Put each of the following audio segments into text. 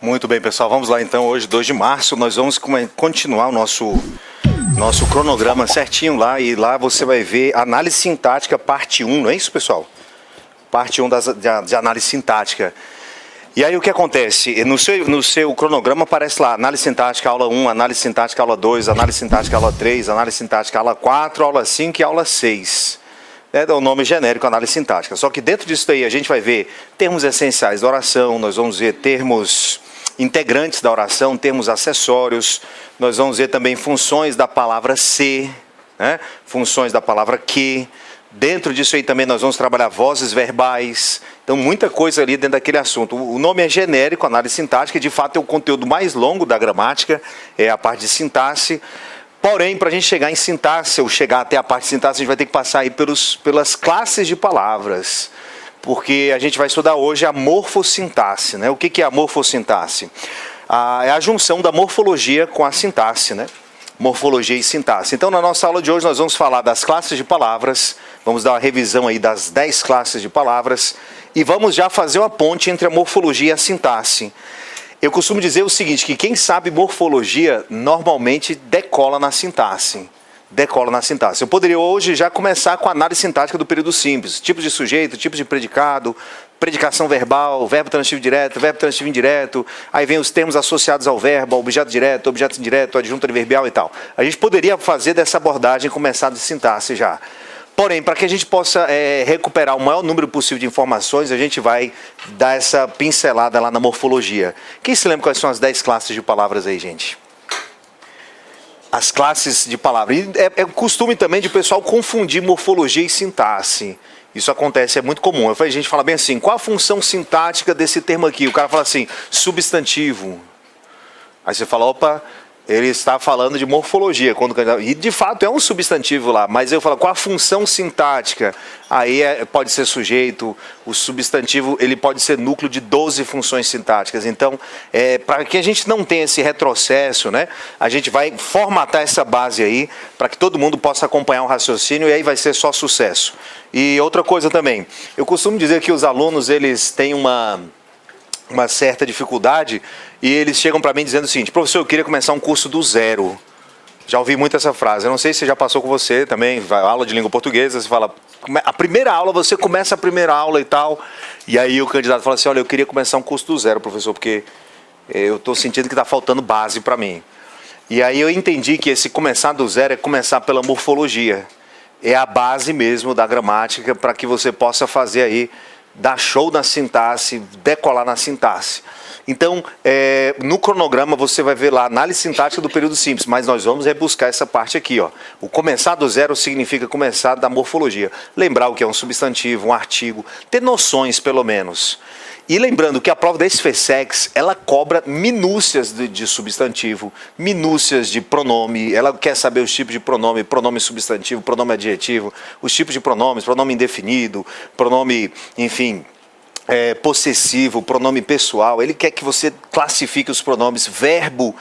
Muito bem, pessoal. Vamos lá então. Hoje, 2 de março, nós vamos continuar o nosso cronograma certinho lá. E lá você vai ver análise sintática, parte 1, não é isso, pessoal? Parte 1 de análise sintática. E aí o que acontece? No seu cronograma aparece lá, análise sintática aula 1, análise sintática aula 2, análise sintática aula 3, análise sintática aula 4, aula 5 e aula 6. É o nome genérico, análise sintática. Só que dentro disso aí a gente vai ver termos essenciais da oração, nós vamos ver termos integrantes da oração, termos acessórios, nós vamos ver também funções da palavra ser, né? Funções da palavra que. Dentro disso aí também nós vamos trabalhar vozes verbais. Então muita coisa ali dentro daquele assunto. O nome é genérico, análise sintática, e de fato é o conteúdo mais longo da gramática, é a parte de sintaxe. Porém, para a gente chegar em sintaxe, ou chegar até a parte de sintaxe, a gente vai ter que passar aí pelas classes de palavras. Porque a gente vai estudar hoje a morfossintaxe, né? O que é a morfossintaxe? É a junção da morfologia com a sintaxe, né? Morfologia e sintaxe. Então, na nossa aula de hoje, nós vamos falar das classes de palavras, vamos dar uma revisão aí das 10 classes de palavras, e vamos já fazer uma ponte entre a morfologia e a sintaxe. Eu costumo dizer o seguinte, que quem sabe morfologia, normalmente decola na sintaxe. Decola na sintaxe. Eu poderia hoje já começar com a análise sintática do período simples. Tipos de sujeito, tipos de predicado, predicação verbal, verbo transitivo direto, verbo transitivo indireto. Aí vem os termos associados ao verbo, objeto direto, objeto indireto, adjunto adverbial e tal. A gente poderia fazer dessa abordagem começar de sintaxe já. Porém, para que a gente possa recuperar o maior número possível de informações, a gente vai dar essa pincelada lá na morfologia. Quem se lembra quais são as 10 classes de palavras aí, gente? As classes de palavras. E é costume também de o pessoal confundir morfologia e sintaxe. Isso acontece, é muito comum. A gente fala bem assim, qual a função sintática desse termo aqui? O cara fala assim, substantivo. Aí você fala, opa, ele está falando de morfologia. E de fato é um substantivo lá, mas eu falo, qual a função sintática? Aí pode ser sujeito, o substantivo ele pode ser núcleo de 12 funções sintáticas. Então, para que a gente não tenha esse retrocesso, né, a gente vai formatar essa base aí, para que todo mundo possa acompanhar o raciocínio, e aí vai ser só sucesso. E outra coisa também, eu costumo dizer que os alunos eles têm uma certa dificuldade, e eles chegam para mim dizendo o seguinte, professor, eu queria começar um curso do zero. Já ouvi muito essa frase, eu não sei se já passou com você também, aula de língua portuguesa, você fala, a primeira aula, você começa a primeira aula e tal, e aí o candidato fala assim, olha, eu queria começar um curso do zero, professor, porque eu estou sentindo que está faltando base para mim. E aí eu entendi que esse começar do zero é começar pela morfologia, é a base mesmo da gramática para que você possa fazer aí, dar show na sintaxe, decolar na sintaxe. Então, no cronograma você vai ver lá análise sintática do período simples, mas nós vamos rebuscar essa parte aqui, ó. O começar do zero significa começar da morfologia. Lembrar o que é um substantivo, um artigo, ter noções pelo menos. E lembrando que a prova da SFSEX, ela cobra minúcias de substantivo, minúcias de pronome, ela quer saber os tipos de pronome, pronome substantivo, pronome adjetivo, os tipos de pronomes, pronome indefinido, pronome, enfim, possessivo, pronome pessoal, ele quer que você classifique os pronomes, verbo,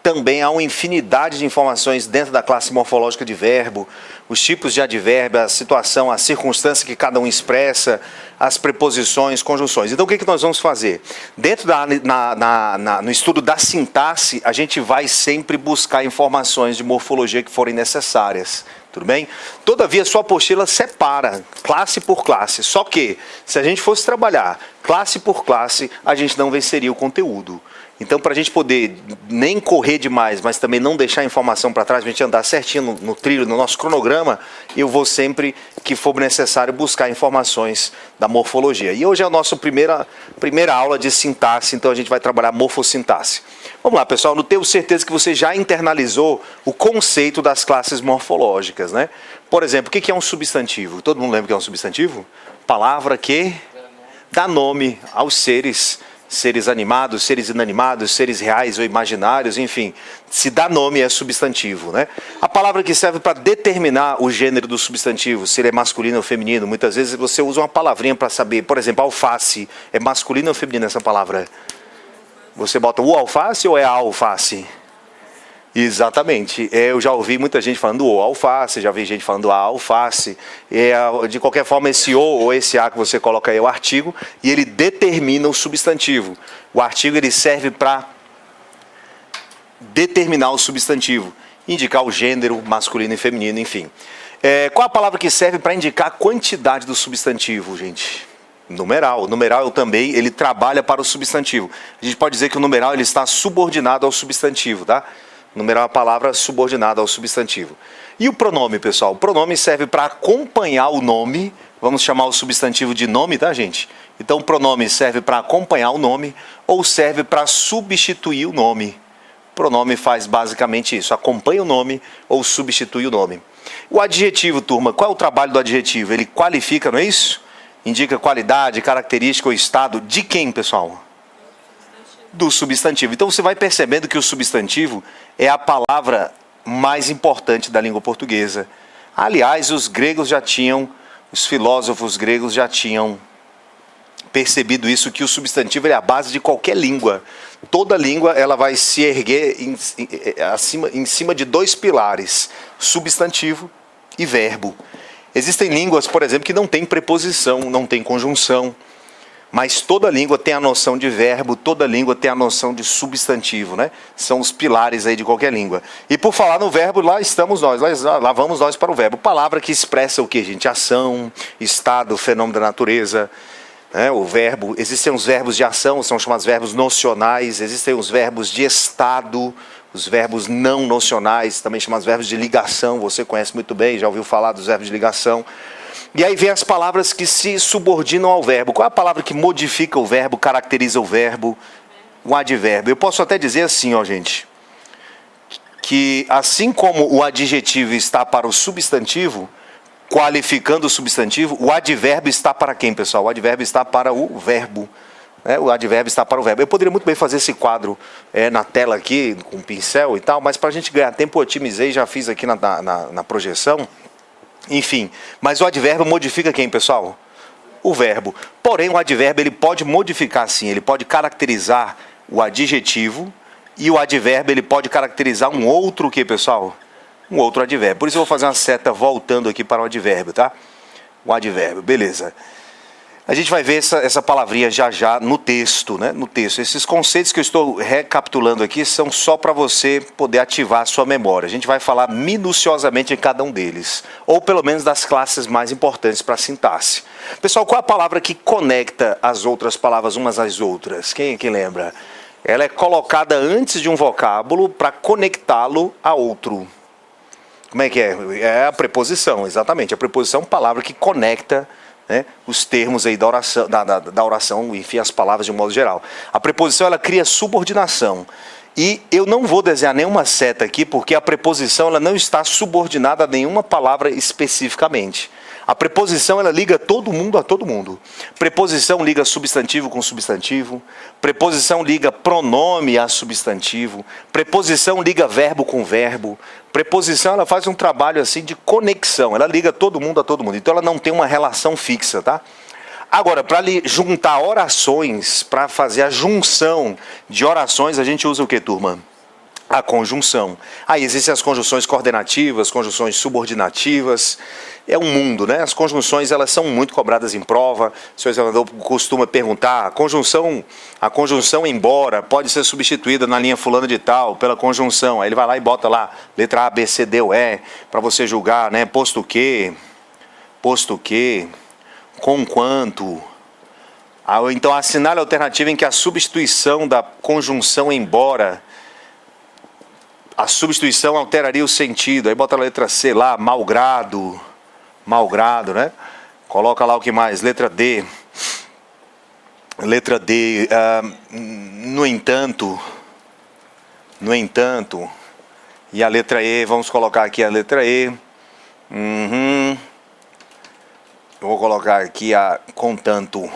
também há uma infinidade de informações dentro da classe morfológica de verbo, os tipos de advérbio, a situação, a circunstância que cada um expressa, as preposições, conjunções. Então o que nós vamos fazer? Dentro no estudo da sintaxe, a gente vai sempre buscar informações de morfologia que forem necessárias. Tudo bem? Todavia, sua apostila separa classe por classe. Só que, se a gente fosse trabalhar classe por classe, a gente não venceria o conteúdo. Então, para a gente poder nem correr demais, mas também não deixar a informação para trás, a gente andar certinho no trilho, no nosso cronograma, eu vou sempre que for necessário buscar informações da morfologia. E hoje é a nossa primeira aula de sintaxe, então a gente vai trabalhar morfossintaxe. Vamos lá, pessoal, eu tenho certeza que você já internalizou o conceito das classes morfológicas, né? Por exemplo, o que é um substantivo? Todo mundo lembra o que é um substantivo? Palavra que dá nome aos seres. Seres animados, seres inanimados, seres reais ou imaginários, enfim, se dá nome é substantivo, né? A palavra que serve para determinar o gênero do substantivo, se ele é masculino ou feminino, muitas vezes você usa uma palavrinha para saber, por exemplo, alface, é masculina ou feminina essa palavra? Você bota o alface ou é a alface? Exatamente. Eu já ouvi muita gente falando o alface, já vi gente falando a alface. De qualquer forma, esse o ou esse a que você coloca aí é o artigo e ele determina o substantivo. O artigo ele serve para determinar o substantivo, indicar o gênero masculino e feminino, enfim. Qual a palavra que serve para indicar a quantidade do substantivo, gente? Numeral. O numeral também, ele trabalha para o substantivo. A gente pode dizer que o numeral ele está subordinado ao substantivo, tá? Numeral é a palavra subordinada ao substantivo. E o pronome, pessoal? O pronome serve para acompanhar o nome. Vamos chamar o substantivo de nome, tá, gente? Então, o pronome serve para acompanhar o nome ou serve para substituir o nome. O pronome faz basicamente isso, acompanha o nome ou substitui o nome. O adjetivo, turma, qual é o trabalho do adjetivo? Ele qualifica, não é isso? Indica qualidade, característica ou estado de quem, pessoal? Do substantivo. Então você vai percebendo que o substantivo é a palavra mais importante da língua portuguesa. Aliás, os filósofos gregos já tinham percebido isso, que o substantivo é a base de qualquer língua. Toda língua ela vai se erguer em cima de dois pilares, substantivo e verbo. Existem línguas, por exemplo, que não tem preposição, não tem conjunção, mas toda língua tem a noção de verbo, toda língua tem a noção de substantivo, né? São os pilares aí de qualquer língua. E por falar no verbo, lá estamos nós, lá vamos nós para o verbo. Palavra que expressa o que, gente? Ação, estado, fenômeno da natureza. O verbo, existem os verbos de ação, são chamados verbos nocionais, existem os verbos de estado, os verbos não nocionais, também chamados verbos de ligação, você conhece muito bem, já ouviu falar dos verbos de ligação. E aí vem as palavras que se subordinam ao verbo. Qual é a palavra que modifica o verbo, caracteriza o verbo? O advérbio. Eu posso até dizer assim, ó, gente, que assim como o adjetivo está para o substantivo, qualificando o substantivo, o advérbio está para quem, pessoal? O advérbio está para o verbo. O advérbio está para o verbo. Eu poderia muito bem fazer esse quadro na tela aqui, com pincel e tal, mas para a gente ganhar tempo eu otimizei, já fiz aqui na projeção. Enfim, mas o advérbio modifica quem, pessoal? O verbo. Porém, o advérbio ele pode modificar sim, ele pode caracterizar o adjetivo e o advérbio ele pode caracterizar um outro que, pessoal? Um outro advérbio. Por isso eu vou fazer uma seta voltando aqui para o advérbio, tá? O advérbio, beleza. A gente vai ver essa palavrinha já no texto, né? No texto. Esses conceitos que eu estou recapitulando aqui são só para você poder ativar a sua memória. A gente vai falar minuciosamente em cada um deles, ou pelo menos das classes mais importantes para a sintaxe. Pessoal, qual é a palavra que conecta as outras palavras umas às outras? Quem lembra? Ela é colocada antes de um vocábulo para conectá-lo a outro. Como é que é? É a preposição, exatamente. A preposição é uma palavra que conecta os termos aí da oração, enfim, as palavras de um modo geral. A preposição ela cria subordinação. E eu não vou desenhar nenhuma seta aqui, porque a preposição ela não está subordinada a nenhuma palavra especificamente. A preposição ela liga todo mundo a todo mundo. Preposição liga substantivo com substantivo. Preposição liga pronome a substantivo. Preposição liga verbo com verbo. Preposição ela faz um trabalho assim de conexão. Ela liga todo mundo a todo mundo. Então ela não tem uma relação fixa, tá? Agora, para juntar orações, para fazer a junção de orações, a gente usa o que, turma? A conjunção. Aí existem as conjunções coordenativas, conjunções subordinativas. É um mundo, né? As conjunções elas são muito cobradas em prova. O senhor examinador costuma perguntar: a conjunção embora pode ser substituída na linha fulana de tal pela conjunção. Aí ele vai lá e bota lá letra A, B, C, D ou E para você julgar, né? Posto que, com quanto. Então assinale a alternativa em que a substituição da conjunção embora, a substituição alteraria o sentido. Aí bota a letra C lá, malgrado, né? Coloca lá o que mais? Letra D, no entanto. E a letra E, vamos colocar aqui a letra E. Eu vou colocar aqui a contanto.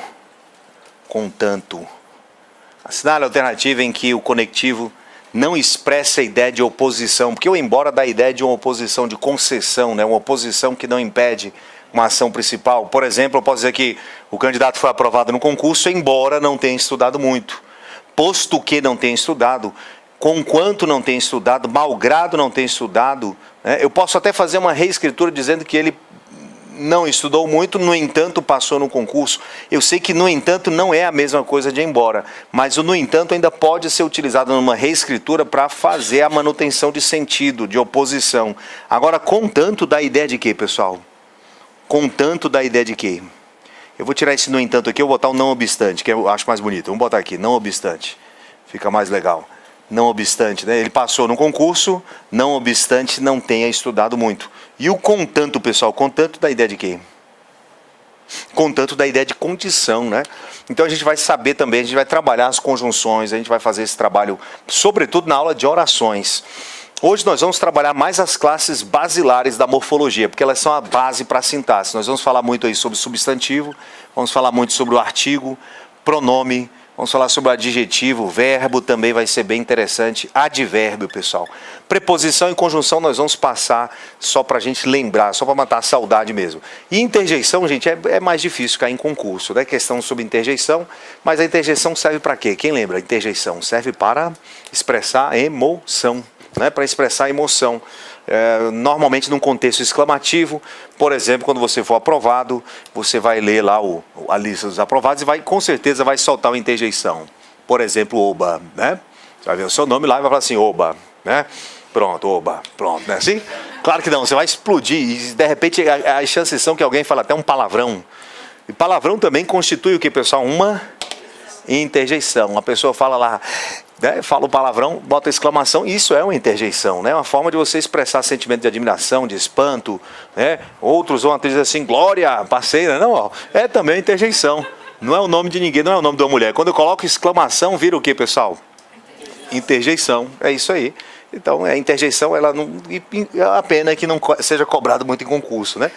Assinale a alternativa em que o conectivo não expressa a ideia de oposição, porque o embora dá a ideia de uma oposição, de concessão, né? Uma oposição que não impede uma ação principal. Por exemplo, eu posso dizer que o candidato foi aprovado no concurso, embora não tenha estudado muito. Posto que não tenha estudado, conquanto não tenha estudado, malgrado não tenha estudado, né? Eu posso até fazer uma reescritura dizendo que ele não estudou muito, no entanto passou no concurso. Eu sei que no entanto não é a mesma coisa de embora, mas o no entanto ainda pode ser utilizado numa reescritura para fazer a manutenção de sentido, de oposição. Agora, contanto dá ideia de quê, pessoal? Contanto dá ideia de quê? Eu vou tirar esse no entanto aqui, eu vou botar o não obstante, que eu acho mais bonito. Vamos botar aqui, não obstante. Fica mais legal. Não obstante, né? Ele passou no concurso, não obstante não tenha estudado muito. E o contanto, pessoal, contanto dá ideia de quê? Contanto dá ideia de condição, né? Então a gente vai saber também, a gente vai trabalhar as conjunções, a gente vai fazer esse trabalho, sobretudo na aula de orações. Hoje nós vamos trabalhar mais as classes basilares da morfologia, porque elas são a base para a sintaxe. Nós vamos falar muito aí sobre substantivo, vamos falar muito sobre o artigo, pronome, vamos falar sobre o adjetivo, verbo também vai ser bem interessante, advérbio, pessoal. Preposição e conjunção nós vamos passar só para a gente lembrar, só para matar a saudade mesmo. E interjeição, gente, é mais difícil cair em concurso, né? Questão sobre interjeição, mas a interjeição serve para quê? Quem lembra? A interjeição serve para expressar emoção, né? Para expressar emoção. Normalmente num contexto exclamativo, por exemplo, quando você for aprovado, você vai ler lá a lista dos aprovados e com certeza vai soltar uma interjeição. Por exemplo, oba, né? Você vai ver o seu nome lá e vai falar assim, oba, né? Pronto, oba, pronto, né? Assim? Claro que não, você vai explodir e de repente as chances são que alguém fale até um palavrão. E palavrão também constitui o que, pessoal? Uma interjeição. A pessoa fala lá, né, fala o palavrão, bota exclamação, isso é uma interjeição, né? Uma forma de você expressar sentimento de admiração, de espanto, né? Outros vão até dizer assim, glória, parceira, não, ó, é também uma interjeição. Não é o nome de ninguém, não é o nome de uma mulher. Quando eu coloco exclamação, vira o que, pessoal? Interjeição, é isso aí. Então, a interjeição, ela não, a pena é que não seja cobrado muito em concurso, né?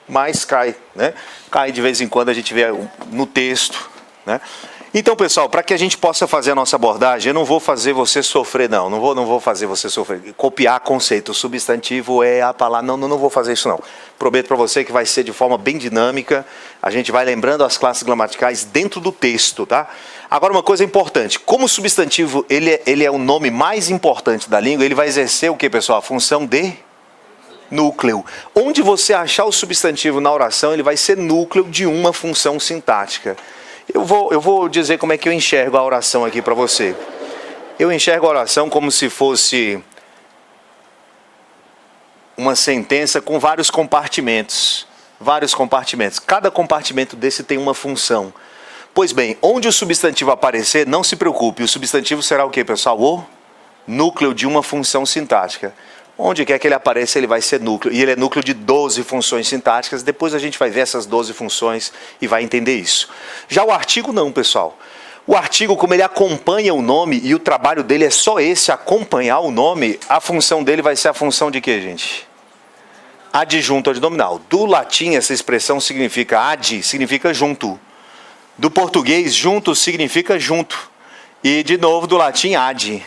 Mas cai, né? Cai de vez em quando, a gente vê no texto, né? Então, pessoal, para que a gente possa fazer a nossa abordagem, eu não vou fazer você sofrer, não vou fazer você sofrer, copiar conceito, o substantivo é a palavra, não vou fazer isso não. Prometo para você que vai ser de forma bem dinâmica, a gente vai lembrando as classes gramaticais dentro do texto, tá? Agora, uma coisa importante, como o substantivo, ele é o nome mais importante da língua, ele vai exercer o que, pessoal? A função de núcleo. Onde você achar o substantivo na oração, ele vai ser núcleo de uma função sintática. Eu vou dizer como é que eu enxergo a oração aqui para você. Eu enxergo a oração como se fosse uma sentença com vários compartimentos. Vários compartimentos. Cada compartimento desse tem uma função. Pois bem, onde o substantivo aparecer, não se preocupe. O substantivo será o quê, pessoal? O núcleo de uma função sintática. Onde quer que ele apareça, ele vai ser núcleo. E ele é núcleo de 12 funções sintáticas. Depois a gente vai ver essas 12 funções e vai entender isso. Já o artigo não, pessoal. O artigo, como ele acompanha o nome, e o trabalho dele é só esse, acompanhar o nome, a função dele vai ser a função de quê, gente? Adjunto adnominal. Do latim, essa expressão significa ad, significa junto. Do português, junto significa junto. E, de novo, do latim, ad.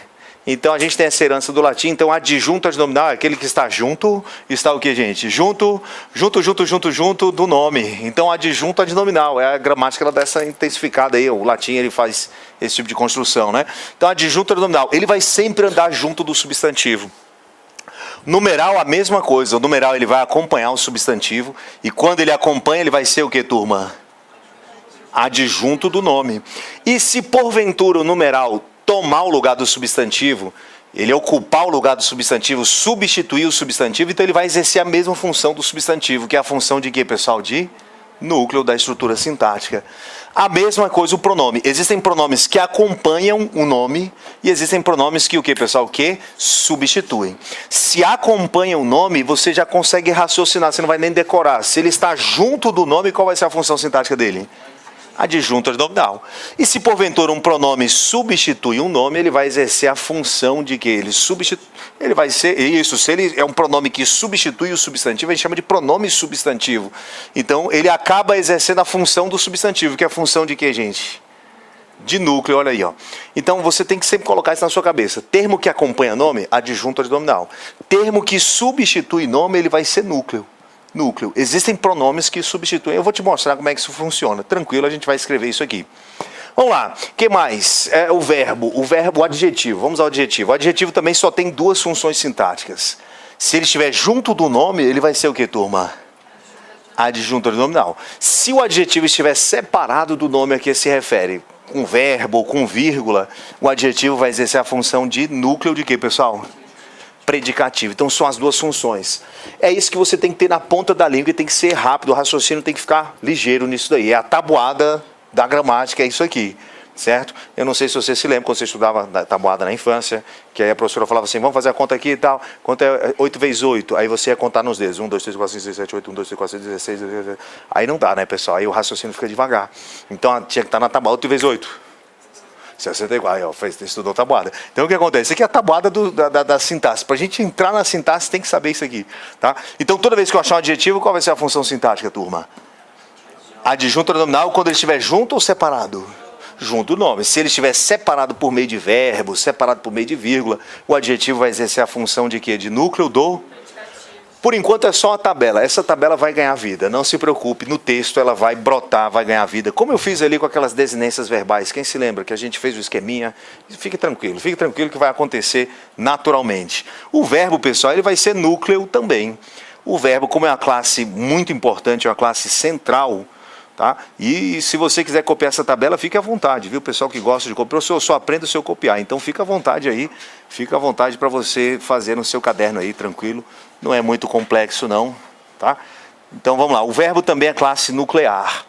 Então, a gente tem essa herança do latim. Então, adjunto adnominal é aquele que está junto. Está o que, gente? Junto do nome. Então, adjunto adnominal. É a gramática, ela dá essa intensificada aí. O latim, ele faz esse tipo de construção, né? Então, adjunto adnominal. Ele vai sempre andar junto do substantivo. Numeral, a mesma coisa. O numeral, ele vai acompanhar o substantivo. E quando ele acompanha, ele vai ser o que, turma? Adjunto do nome. E se, porventura, o numeral tomar o lugar do substantivo, ele ocupar o lugar do substantivo, substituir o substantivo, então ele vai exercer a mesma função do substantivo, que é a função de quê, pessoal? De núcleo da estrutura sintática. A mesma coisa o pronome. Existem pronomes que acompanham o nome e existem pronomes que o quê, pessoal? Que substituem. Se acompanha o nome, você já consegue raciocinar, você não vai nem decorar. Se ele está junto do nome, qual vai ser a função sintática dele? Adjunto adnominal. E se porventura um pronome substitui um nome, ele vai exercer a função de que ele vai ser isso. Se ele é um pronome que substitui o substantivo, a gente chama de pronome substantivo. Então ele acaba exercendo a função do substantivo, que é a função de que, gente? De núcleo, olha aí, ó. Então você tem que sempre colocar isso na sua cabeça. Termo que acompanha nome, adjunto adnominal. Termo que substitui nome, ele vai ser núcleo. Núcleo. Existem pronomes que substituem. Eu vou te mostrar como é que isso funciona. Tranquilo, a gente vai escrever isso aqui. Vamos lá, o que mais? O verbo, o adjetivo. Vamos ao adjetivo. O adjetivo também só tem duas funções sintáticas. Se ele estiver junto do nome, ele vai ser o que, turma? Adjunto nominal. Se o adjetivo estiver separado do nome a que se refere, com verbo ou com vírgula, o adjetivo vai exercer a função de núcleo de quê, pessoal? Predicativo. Então são as duas funções. É isso que você tem que ter na ponta da língua e tem que ser rápido, o raciocínio tem que ficar ligeiro nisso daí. É a tabuada da gramática, é isso aqui, certo? Eu não sei se você se lembra, quando você estudava tabuada na infância, que aí a professora falava assim, vamos fazer a conta aqui e tal, quanto é 8 vezes 8? Aí você ia contar nos dedos, 1, 2, 3, 4, 5, 6, 7, 8, 1, 2, 3, 4, 5, 16, 17. Aí não dá, né, pessoal? Aí o raciocínio fica devagar. Então tinha que estar na tabuada, 8 vezes 8. 64, aí ó, estudou tabuada. Então o que acontece? Isso aqui é a tabuada da sintaxe. Para a gente entrar na sintaxe tem que saber isso aqui, tá? Então toda vez que eu achar um adjetivo, qual vai ser a função sintática, turma? Adjunto nominal quando ele estiver junto ou separado? Junto do nome. Se ele estiver separado por meio de verbo, separado por meio de vírgula, o adjetivo vai exercer a função de quê? De núcleo do... Por enquanto é só a tabela. Essa tabela vai ganhar vida. Não se preocupe. No texto ela vai brotar, vai ganhar vida. Como eu fiz ali com aquelas desinências verbais. Quem se lembra que a gente fez o esqueminha? Fique tranquilo que vai acontecer naturalmente. O verbo, pessoal, ele vai ser núcleo também. O verbo, como é uma classe muito importante, é uma classe central, tá? E se você quiser copiar essa tabela, fique à vontade, viu? Pessoal que gosta de copiar, eu só aprendo se eu copiar. Então fica à vontade aí, fica à vontade para você fazer no seu caderno aí, tranquilo. Não é muito complexo não, tá? Então vamos lá, o verbo também é classe nuclear.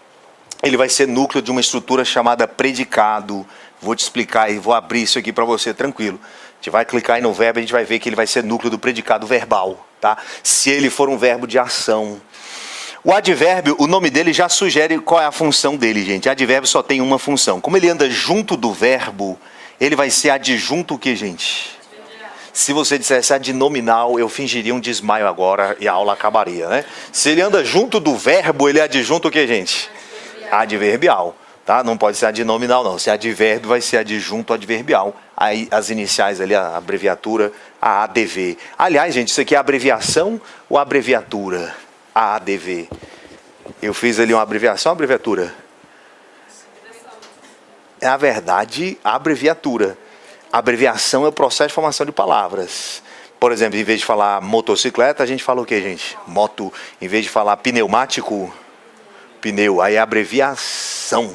Ele vai ser núcleo de uma estrutura chamada predicado. Vou te explicar e vou abrir isso aqui para você, tranquilo. A gente vai clicar aí no verbo e a gente vai ver que ele vai ser núcleo do predicado verbal, tá? Se ele for um verbo de ação. O advérbio, o nome dele já sugere qual é a função dele, gente. Advérbio só tem uma função. Como ele anda junto do verbo, ele vai ser adjunto o que, gente? Se você dissesse adnominal, eu fingiria um desmaio agora e a aula acabaria, né? Se ele anda junto do verbo, ele é adjunto o que, gente? Adverbial, tá? Não pode ser adnominal, não. Se é advérbio, vai ser adjunto adverbial. Aí as iniciais ali, a abreviatura, a ADV. Aliás, gente, isso aqui é abreviação ou abreviatura? A ADV. Eu fiz ali uma abreviação ou abreviatura? É a verdade, a abreviatura. A abreviação é o processo de formação de palavras. Por exemplo, em vez de falar motocicleta, a gente fala o que, gente? Moto. Em vez de falar pneumático, pneu. Aí é abreviação.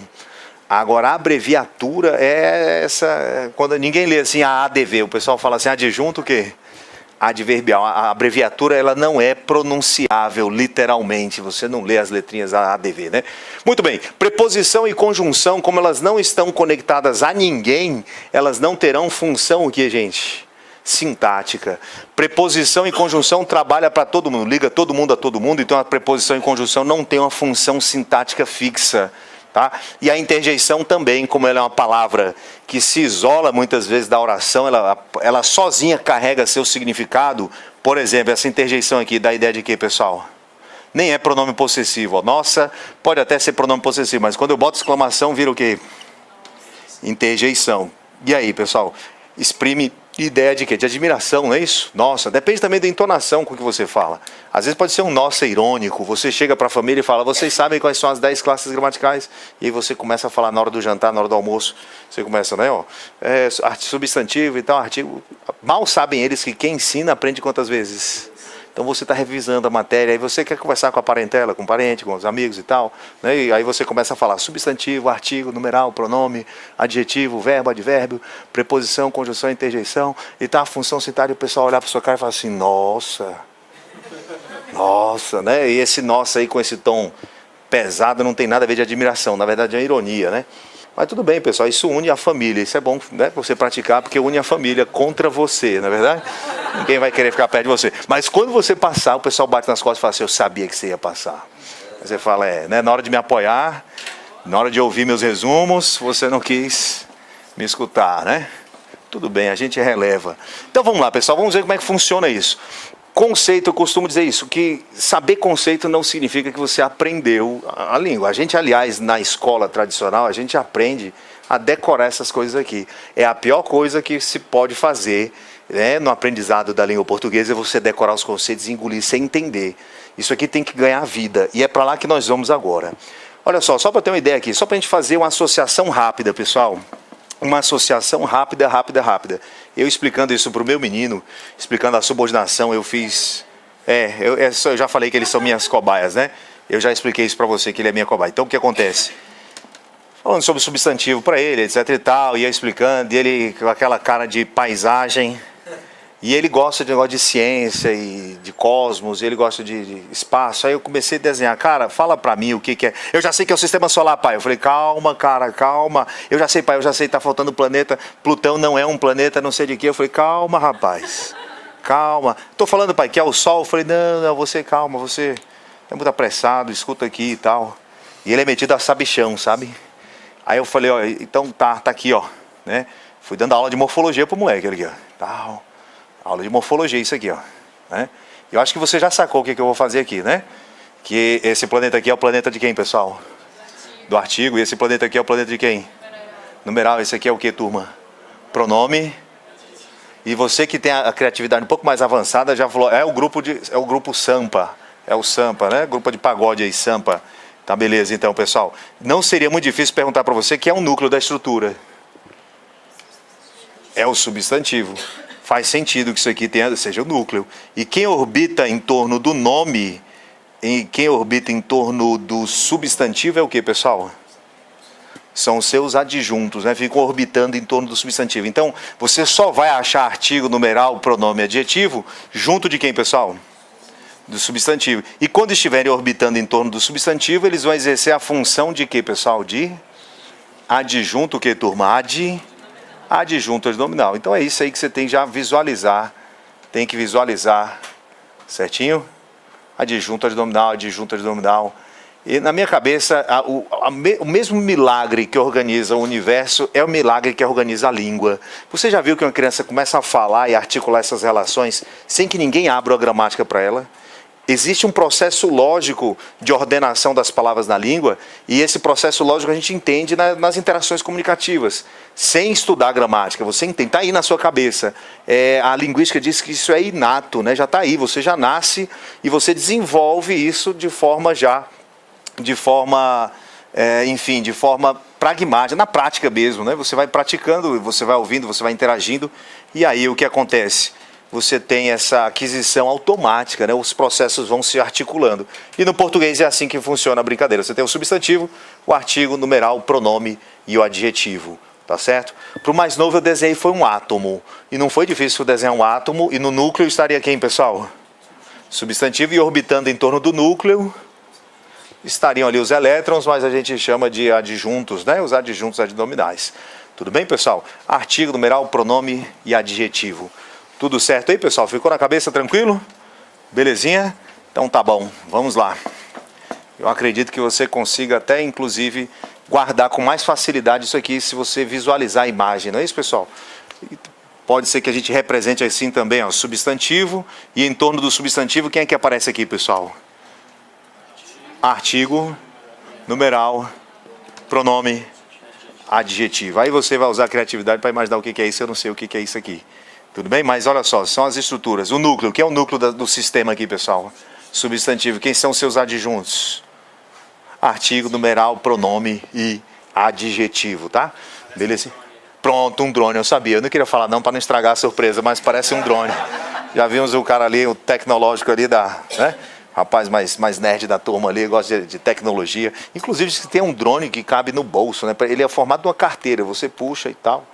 Agora, a abreviatura é essa... Quando ninguém lê assim a ADV, o pessoal fala assim, adjunto o quê? Adverbial. A abreviatura ela não é pronunciável literalmente. Você não lê as letrinhas ADV, né? Muito bem. Preposição e conjunção, como elas não estão conectadas a ninguém, elas não terão função o que, gente? Sintática. Preposição e conjunção trabalha para todo mundo, liga todo mundo a todo mundo, então a preposição e conjunção não tem uma função sintática fixa. Tá? E a interjeição também, como ela é uma palavra que se isola muitas vezes da oração, ela sozinha carrega seu significado. Por exemplo, essa interjeição aqui dá a ideia de quê, pessoal? Nem é pronome possessivo. Nossa, pode até ser pronome possessivo, mas quando eu boto exclamação, vira o quê? Interjeição. E aí, pessoal? Exprime ideia de quê? De admiração, não é isso? Nossa, depende também da entonação com que você fala. Às vezes pode ser um nossa irônico. Você chega para a família e fala, vocês sabem quais são as 10 classes gramaticais? E aí você começa a falar na hora do jantar, na hora do almoço. Você começa, né? Ó, substantivo e tal, artigo. Mal sabem eles que quem ensina aprende quantas vezes? Então você está revisando a matéria, aí você quer conversar com a parentela, com o parente, com os amigos e tal, né? E aí você começa a falar substantivo, artigo, numeral, pronome, adjetivo, verbo, advérbio, preposição, conjunção, interjeição, e tá a função sintática, o pessoal olhar para sua cara e falar assim, nossa, né? E esse nossa aí com esse tom pesado não tem nada a ver de admiração, na verdade é uma ironia, né? Mas tudo bem, pessoal, isso une a família, isso é bom, né, você praticar, porque une a família contra você, não é verdade? Ninguém vai querer ficar perto de você. Mas quando você passar, o pessoal bate nas costas e fala assim, eu sabia que você ia passar. Aí você fala, né, na hora de me apoiar, na hora de ouvir meus resumos, você não quis me escutar, né? Tudo bem, a gente releva. Então vamos lá, pessoal, vamos ver como é que funciona isso. Conceito, eu costumo dizer isso, que saber conceito não significa que você aprendeu a língua. A gente, aliás, na escola tradicional, a gente aprende a decorar essas coisas aqui. É a pior coisa que se pode fazer, né, no aprendizado da língua portuguesa, é você decorar os conceitos e engolir sem entender. Isso aqui tem que ganhar vida, e é para lá que nós vamos agora. Olha só para ter uma ideia aqui, só para a gente fazer uma associação rápida, pessoal. Uma associação rápida. Eu explicando isso para o meu menino, explicando a subordinação, eu fiz... eu já falei que eles são minhas cobaias, né? Eu já expliquei isso para você, que ele é minha cobaia. Então, o que acontece? Falando sobre substantivo para ele, etc e tal, ia explicando, e ele com aquela cara de paisagem... E ele gosta de negócio de ciência e de cosmos, ele gosta de espaço. Aí eu comecei a desenhar. Cara, fala pra mim o que é. Eu já sei que é o sistema solar, pai. Eu falei, calma, cara, calma. Eu já sei, pai, tá faltando planeta. Plutão não é um planeta, não sei de quê. Eu falei, calma, rapaz. Calma. Tô falando, pai, que é o Sol. Eu falei, não, você calma, você é muito apressado, escuta aqui e tal. E ele é metido a sabichão, sabe? Aí eu falei, ó, então tá aqui, ó. Né? Fui dando aula de morfologia pro moleque, olha aqui, ó. Tal. Aula de morfologia, isso aqui, ó. Né? Eu acho que você já sacou o que eu vou fazer aqui, né? Que esse planeta aqui é o planeta de quem, pessoal? Do artigo. E esse planeta aqui é o planeta de quem? Numeral. Esse aqui é o que, turma? Pronome. E você que tem a criatividade um pouco mais avançada já falou, é o grupo Sampa. É o Sampa, né? Grupo de pagode aí, Sampa. Tá, beleza, então, pessoal. Não seria muito difícil perguntar para você que é o núcleo da estrutura. É o substantivo. Faz sentido que isso aqui seja o núcleo. E quem orbita em torno do nome, e quem orbita em torno do substantivo é o que, pessoal? São os seus adjuntos, né? Ficam orbitando em torno do substantivo. Então, você só vai achar artigo, numeral, pronome, adjetivo, junto de quem, pessoal? Do substantivo. E quando estiverem orbitando em torno do substantivo, eles vão exercer a função de quê, pessoal? De adjunto, o que, turma? Adjunto adnominal. Então é isso aí que você tem já visualizar. Tem que visualizar, certinho? Adjunto adnominal. E na minha cabeça, o mesmo milagre que organiza o universo é o milagre que organiza a língua. Você já viu que uma criança começa a falar e articular essas relações sem que ninguém abra a gramática para ela? Existe um processo lógico de ordenação das palavras na língua, e esse processo lógico a gente entende nas interações comunicativas. Sem estudar a gramática, você entende, está aí na sua cabeça. A linguística diz que isso é inato, né? Já está aí, você já nasce e você desenvolve isso de forma pragmática, na prática mesmo, né? Você vai praticando, você vai ouvindo, você vai interagindo, e aí o que acontece? Você tem essa aquisição automática, né? Os processos vão se articulando. E no português é assim que funciona a brincadeira. Você tem o substantivo, o artigo, o numeral, o pronome e o adjetivo. Tá certo? Para o mais novo eu desenhei foi um átomo. E não foi difícil desenhar um átomo. E no núcleo estaria quem, pessoal? Substantivo, e orbitando em torno do núcleo estariam ali os elétrons, mas a gente chama de adjuntos, né? Os adjuntos adnominais. Tudo bem, pessoal? Artigo, numeral, pronome e adjetivo. Tudo certo aí, pessoal? Ficou na cabeça tranquilo? Belezinha? Então tá bom, vamos lá. Eu acredito que você consiga até, inclusive, guardar com mais facilidade isso aqui se você visualizar a imagem, não é isso, pessoal? Pode ser que a gente represente assim também, ó, substantivo, e em torno do substantivo, quem é que aparece aqui, pessoal? Artigo, numeral, pronome, adjetivo. Aí você vai usar a criatividade para imaginar o que é isso, eu não sei o que é isso aqui. Tudo bem? Mas olha só, são as estruturas. O núcleo, que é o núcleo do sistema aqui, pessoal? Substantivo, quem são seus adjuntos? Artigo, numeral, pronome e adjetivo, tá? Beleza? Pronto, um drone, eu sabia. Eu não queria falar não para não estragar a surpresa, mas parece um drone. Já vimos o cara ali, o tecnológico ali né? Rapaz mais nerd da turma ali, gosta de tecnologia. Inclusive, tem um drone que cabe no bolso, né? Ele é formado de uma carteira, você puxa e tal.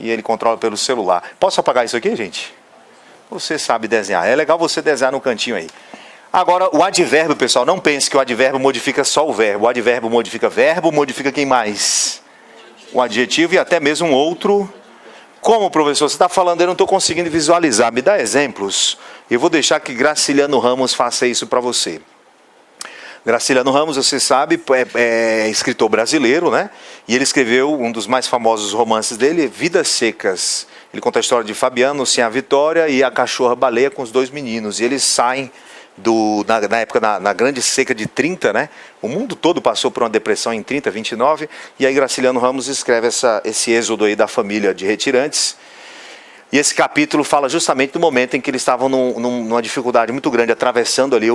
E ele controla pelo celular. Posso apagar isso aqui, gente? Você sabe desenhar. É legal você desenhar no cantinho aí. Agora, o advérbio, pessoal, não pense que o advérbio modifica só o verbo. O advérbio modifica quem mais? O adjetivo e até mesmo um outro. Como, professor? Você está falando, eu não estou conseguindo visualizar. Me dá exemplos. Eu vou deixar que Graciliano Ramos faça isso para você. Graciliano Ramos, você sabe, é escritor brasileiro, né? E ele escreveu um dos mais famosos romances dele, Vidas Secas. Ele conta a história de Fabiano, sem a Vitória, e a cachorra-baleia com os dois meninos. E eles saem na época, na grande seca de 30, né? O mundo todo passou por uma depressão em 30, 29. E aí Graciliano Ramos escreve esse êxodo aí da família de retirantes. E esse capítulo fala justamente do momento em que eles estavam numa dificuldade muito grande, atravessando ali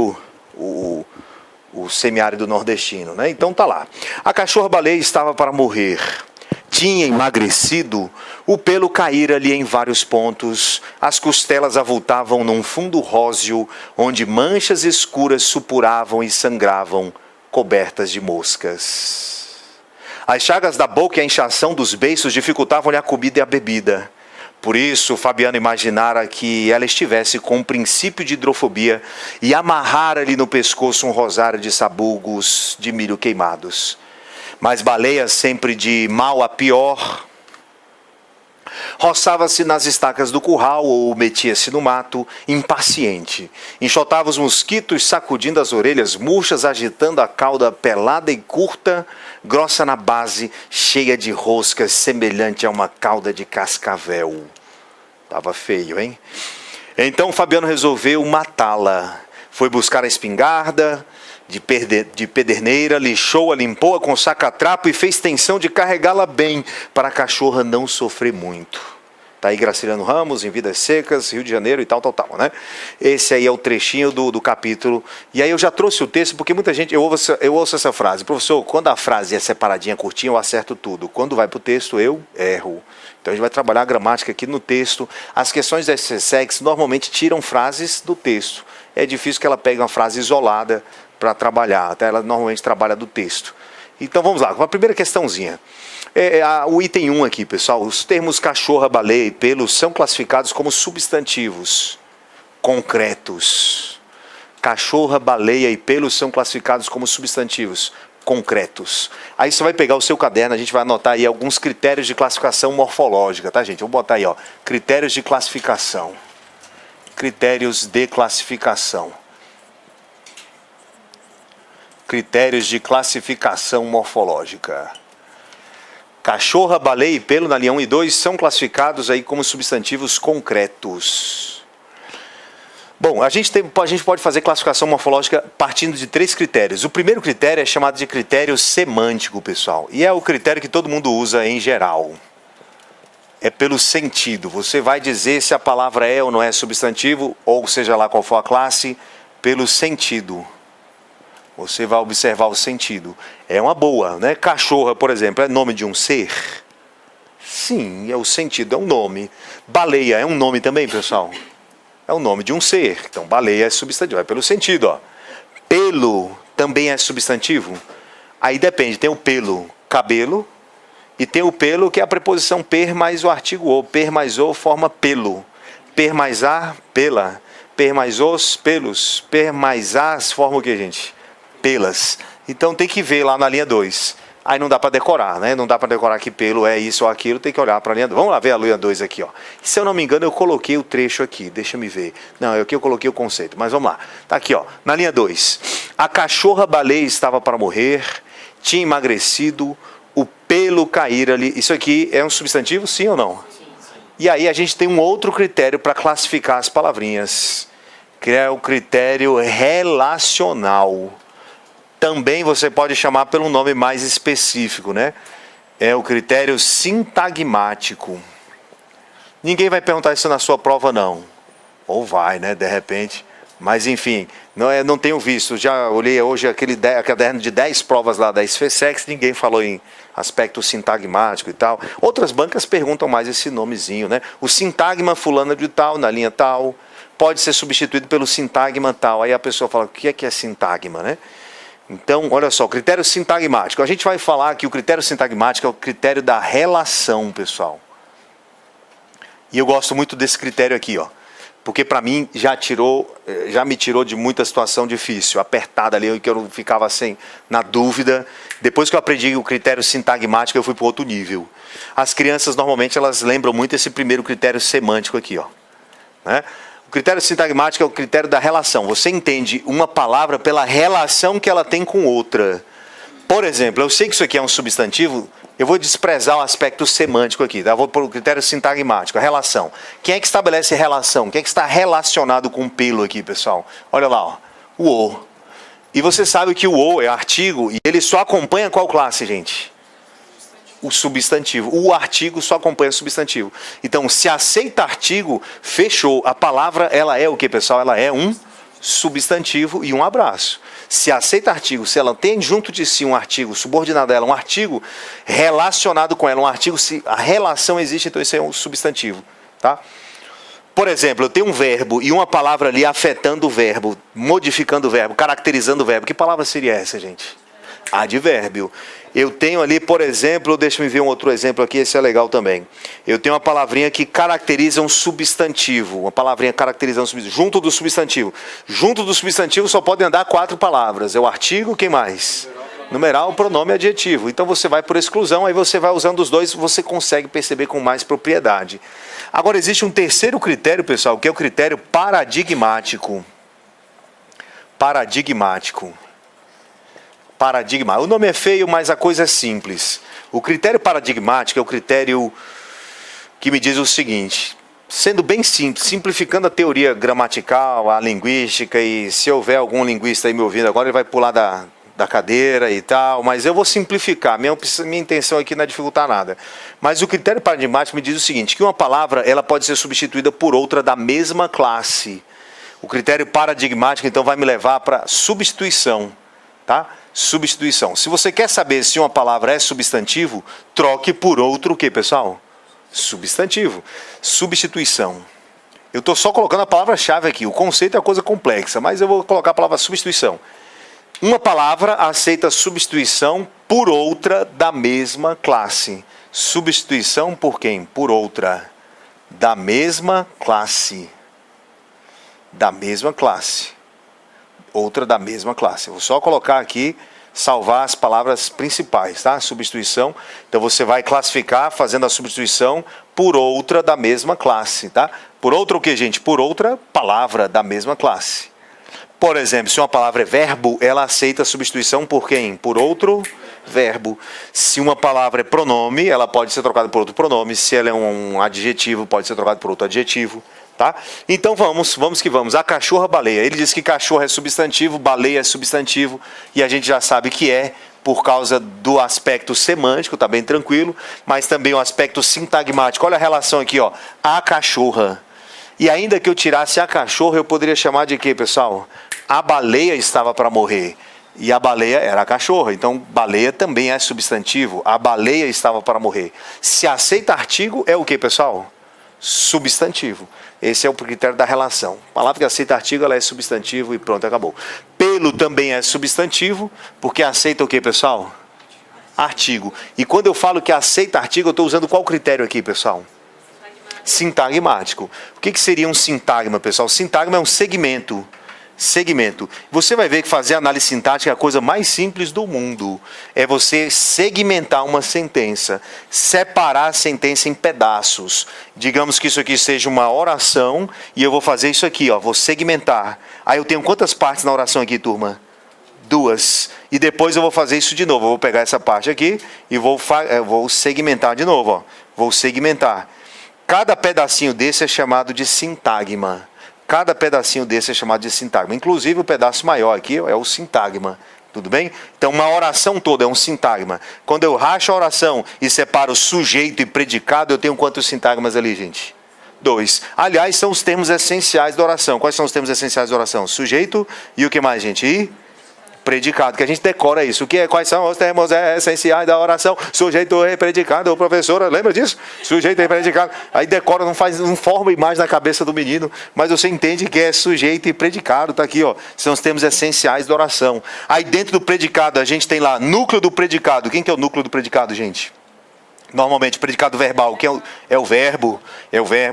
o semiárido nordestino, né? Então tá lá. A cachorra-baleia estava para morrer. Tinha emagrecido, o pelo caíra-lhe em vários pontos, as costelas avultavam num fundo róseo, onde manchas escuras supuravam e sangravam, cobertas de moscas. As chagas da boca e a inchação dos beiços dificultavam-lhe a comida e a bebida. Por isso, Fabiano imaginara que ela estivesse com um princípio de hidrofobia e amarrara-lhe no pescoço um rosário de sabugos de milho queimados. Mas Baleia, sempre de mal a pior, roçava-se nas estacas do curral ou metia-se no mato, impaciente. Enxotava os mosquitos, sacudindo as orelhas murchas, agitando a cauda pelada e curta, grossa na base, cheia de roscas, semelhante a uma cauda de cascavel. Tava feio, hein? Então Fabiano resolveu matá-la. Foi buscar a espingarda de pederneira, lixou-a, limpou-a com saca-trapo e fez tensão de carregá-la bem, para a cachorra não sofrer muito. Tá aí Graciliano Ramos, em Vidas Secas, Rio de Janeiro e tal, né? Esse aí é o trechinho do capítulo. E aí eu já trouxe o texto, porque muita gente, eu ouço essa frase: professor, quando a frase é separadinha, curtinha, eu acerto tudo. Quando vai para o texto, eu erro. Então a gente vai trabalhar a gramática aqui no texto. As questões da SCSEX normalmente tiram frases do texto. É difícil que ela pegue uma frase isolada para trabalhar, até ela normalmente trabalha do texto. Então vamos lá, com a primeira questãozinha. O item 1 aqui, pessoal. Os termos cachorra, baleia e pelo são classificados como substantivos concretos. Cachorra, baleia e pelo são classificados como substantivos concretos. Aí você vai pegar o seu caderno, a gente vai anotar aí alguns critérios de classificação morfológica, tá, gente? Vou botar aí, ó, critérios de classificação. Critérios de classificação. Critérios de classificação morfológica. Cachorra, baleia e pelo na linha 1 e 2 são classificados aí como substantivos concretos. Bom, a gente pode fazer classificação morfológica partindo de 3 critérios. O primeiro critério é chamado de critério semântico, pessoal. E é o critério que todo mundo usa em geral. É pelo sentido. Você vai dizer se a palavra é ou não é substantivo, ou seja lá qual for a classe, pelo sentido. Você vai observar o sentido. É uma boa, né? Cachorra, por exemplo, é nome de um ser? Sim, é o sentido, é um nome. Baleia é um nome também, pessoal? É o nome de um ser. Então, baleia é substantivo, é pelo sentido, ó. Pelo também é substantivo? Aí depende, tem o pelo, cabelo, e tem o pelo, que é a preposição per mais o artigo o. Per mais o forma pelo. Per mais a, pela. Per mais os, pelos. Per mais as forma o que, gente? Pelas. Então tem que ver lá na linha 2. Aí não dá para decorar, né? Não dá para decorar que pelo é isso ou aquilo, tem que olhar para a linha 2. Vamos lá ver a linha 2 aqui, ó. Se eu não me engano, eu coloquei o trecho aqui. Deixa eu me ver. Não, aqui eu coloquei o conceito, mas vamos lá. Tá aqui, ó, na linha 2. A cachorra-baleia estava para morrer, tinha emagrecido, o pelo caíra-lhe. Isso aqui é um substantivo, sim ou não? Sim. E aí a gente tem um outro critério para classificar as palavrinhas, que é o critério relacional. Também você pode chamar pelo nome mais específico, né? É o critério sintagmático. Ninguém vai perguntar isso na sua prova, não. Ou vai, né? De repente. Mas, enfim, não tenho visto. Já olhei hoje aquele caderno de 10 provas lá da SFSEX, ninguém falou em aspecto sintagmático e tal. Outras bancas perguntam mais esse nomezinho, né? O sintagma fulano de tal, na linha tal, pode ser substituído pelo sintagma tal. Aí a pessoa fala, o que é sintagma, né? Então, olha só, critério sintagmático. A gente vai falar que o critério sintagmático é o critério da relação, pessoal. E eu gosto muito desse critério aqui, ó. Porque para mim já me tirou de muita situação difícil, apertada ali, que eu ficava na dúvida. Depois que eu aprendi o critério sintagmático, eu fui para outro nível. As crianças, normalmente, elas lembram muito esse primeiro critério semântico aqui, ó. Né? O critério sintagmático é o critério da relação. Você entende uma palavra pela relação que ela tem com outra. Por exemplo, eu sei que isso aqui é um substantivo, eu vou desprezar o aspecto semântico aqui, tá? Eu vou para o critério sintagmático, a relação. Quem é que estabelece relação? Quem é que está relacionado com o pelo aqui, pessoal? Olha lá, ó, o o. E você sabe que o o é artigo e ele só acompanha qual classe, gente? O substantivo. O artigo só acompanha o substantivo. Então, se aceita artigo, fechou. A palavra, ela é o que, pessoal? Ela é um substantivo e um abraço. Se aceita artigo, se ela tem junto de si um artigo, subordinado a ela, um artigo relacionado com ela, um artigo, se a relação existe, então isso é um substantivo, tá? Por exemplo, eu tenho um verbo e uma palavra ali afetando o verbo, modificando o verbo, caracterizando o verbo. Que palavra seria essa, gente? Advérbio. Eu tenho ali, por exemplo, deixa eu ver um outro exemplo aqui, esse é legal também. Eu tenho uma palavrinha que caracteriza um substantivo, uma palavrinha caracterizando um substantivo, junto do substantivo. Junto do substantivo só podem andar 4 palavras. É o artigo, quem mais? Numeral, pronome e adjetivo. Então você vai por exclusão, aí você vai usando os dois, você consegue perceber com mais propriedade. Agora existe um terceiro critério, pessoal, que é o critério paradigmático. Paradigmático. O nome é feio, mas a coisa é simples. O critério paradigmático é o critério que me diz o seguinte, sendo bem simples, simplificando a teoria gramatical, a linguística, e se houver algum linguista aí me ouvindo agora, ele vai pular da cadeira e tal, mas eu vou simplificar, minha intenção aqui não é dificultar nada. Mas o critério paradigmático me diz o seguinte, que uma palavra ela pode ser substituída por outra da mesma classe. O critério paradigmático, então, vai me levar para substituição, tá? Substituição. Se você quer saber se uma palavra é substantivo, troque por outro o quê, pessoal? Substantivo. Substituição. Eu estou só colocando a palavra-chave aqui. O conceito é uma coisa complexa, mas eu vou colocar a palavra substituição. Uma palavra aceita substituição por outra da mesma classe. Substituição por quem? Por outra. Da mesma classe. Da mesma classe. Outra da mesma classe. Vou só colocar aqui, salvar as palavras principais, tá? Substituição. Então você vai classificar fazendo a substituição por outra da mesma classe, tá? Por outra o que, gente? Por outra palavra da mesma classe. Por exemplo, se uma palavra é verbo, ela aceita a substituição por quem? Por outro verbo. Se uma palavra é pronome, ela pode ser trocada por outro pronome. Se ela é um adjetivo, pode ser trocada por outro adjetivo. Tá? Então vamos que vamos. A cachorra-baleia. Ele diz que cachorro é substantivo, baleia é substantivo, e a gente já sabe que é, por causa do aspecto semântico, tá bem tranquilo, mas também o aspecto sintagmático. Olha a relação aqui, ó. A cachorra. E ainda que eu tirasse a cachorra, eu poderia chamar de quê, pessoal? A baleia estava para morrer. E a baleia era a cachorra. Então, baleia também é substantivo. A baleia estava para morrer. Se aceita artigo, é o quê, pessoal? Substantivo. Esse é o critério da relação. A palavra que aceita artigo, ela é substantivo e pronto, acabou. Pelo também é substantivo, porque aceita o quê, pessoal? Artigo. E quando eu falo que aceita artigo, eu estou usando qual critério aqui, pessoal? Sintagmático. O que seria um sintagma, pessoal? Sintagma é um segmento. Segmento. Você vai ver que fazer análise sintática é a coisa mais simples do mundo. É você segmentar uma sentença, separar a sentença em pedaços. Digamos que isso aqui seja uma oração e eu vou fazer isso aqui, ó, vou segmentar. Aí eu tenho quantas partes na oração aqui, turma? 2. E depois eu vou fazer isso de novo. Eu vou pegar essa parte aqui e vou segmentar de novo, ó. Vou segmentar. Cada pedacinho desse é chamado de sintagma. Cada pedacinho desse é chamado de sintagma. Inclusive o pedaço maior aqui é o sintagma. Tudo bem? Então uma oração toda é um sintagma. Quando eu racho a oração e separo sujeito e predicado, eu tenho quantos sintagmas ali, gente? 2. Aliás, são os termos essenciais da oração. Quais são os termos essenciais da oração? Sujeito e o que mais, gente? E predicado, que a gente decora isso. Quais são os termos essenciais da oração? Sujeito e predicado, professora, lembra disso? Sujeito e predicado. Aí decora, não forma imagem na cabeça do menino, mas você entende que é sujeito e predicado, tá aqui, ó. São os termos essenciais da oração. Aí dentro do predicado, a gente tem lá, núcleo do predicado. Quem que é o núcleo do predicado, gente? Normalmente, predicado verbal, que é o verbo,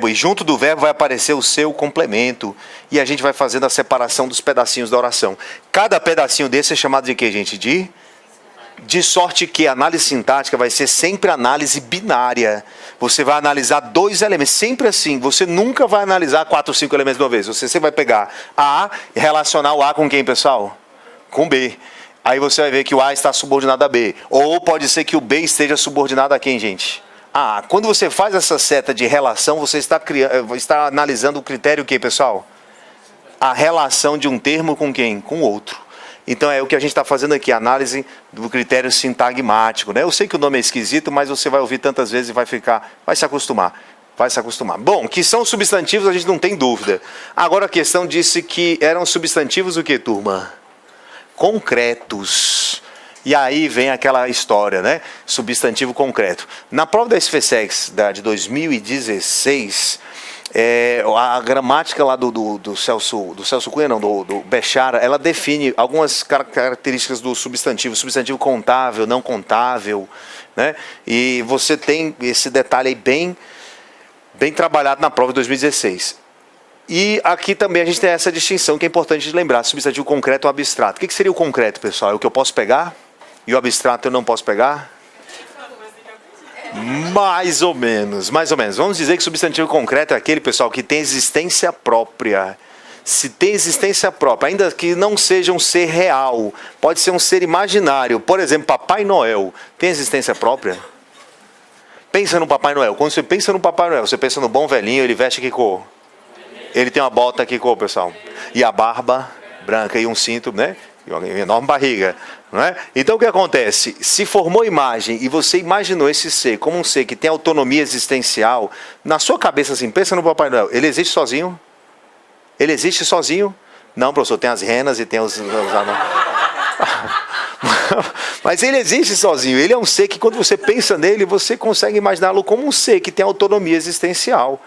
e junto do verbo vai aparecer o seu complemento, e a gente vai fazendo a separação dos pedacinhos da oração. Cada pedacinho desse é chamado de quê, gente? De sorte que a análise sintática vai ser sempre análise binária. Você vai analisar 2 elementos, sempre assim. Você nunca vai analisar 4 ou 5 elementos de uma vez. Você sempre vai pegar A e relacionar o A com quem, pessoal? Com B. Aí você vai ver que o A está subordinado a B. Ou pode ser que o B esteja subordinado a quem, gente? A. Quando você faz essa seta de relação, você está analisando o critério que, pessoal? A relação de um termo com quem? Com outro. Então é o que a gente está fazendo aqui, a análise do critério sintagmático, né? Eu sei que o nome é esquisito, mas você vai ouvir tantas vezes e vai se acostumar. Vai se acostumar. Bom, que são substantivos, a gente não tem dúvida. Agora a questão disse que eram substantivos o que, turma? concretos. E aí vem aquela história, né? Substantivo concreto. Na prova da SFSEX de 2016, a gramática lá do Celso Cunha, não, do Bechara, ela define algumas características do substantivo contável, não contável, né? E você tem esse detalhe aí bem trabalhado na prova de 2016. E aqui também a gente tem essa distinção que é importante de lembrar, substantivo concreto ou abstrato. O que seria o concreto, pessoal? É o que eu posso pegar? E o abstrato eu não posso pegar? Mais ou menos. Vamos dizer que substantivo concreto é aquele, pessoal, que tem existência própria. Se tem existência própria, ainda que não seja um ser real, pode ser um ser imaginário. Por exemplo, Papai Noel tem existência própria? Pensa no Papai Noel. Quando você pensa no Papai Noel, você pensa no bom velhinho, ele veste que cor? Ele tem uma bota que cor, pessoal? E a barba branca e um cinto, né? E uma enorme barriga, não é? Então o que acontece? Se formou imagem e você imaginou esse ser como um ser que tem autonomia existencial, na sua cabeça assim, pensa no Papai Noel, ele existe sozinho? Ele existe sozinho? Não, professor, tem as renas e tem os mas ele existe sozinho, ele é um ser que quando você pensa nele, você consegue imaginá-lo como um ser que tem autonomia existencial.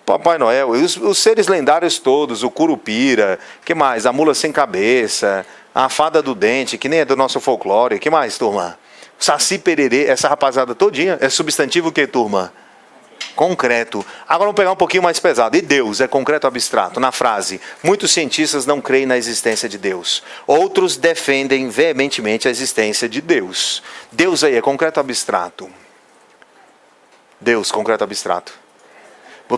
Papai Noel, os seres lendários todos, o Curupira, que mais? A mula sem cabeça, a fada do dente, que nem é do nosso folclore, que mais, turma? Saci Pererê, essa rapaziada todinha, é substantivo o que, turma? Concreto. Agora vamos pegar um pouquinho mais pesado. E Deus é concreto ou abstrato? Na frase, muitos cientistas não creem na existência de Deus. Outros defendem veementemente a existência de Deus. Deus aí é concreto ou abstrato? Deus, concreto ou abstrato?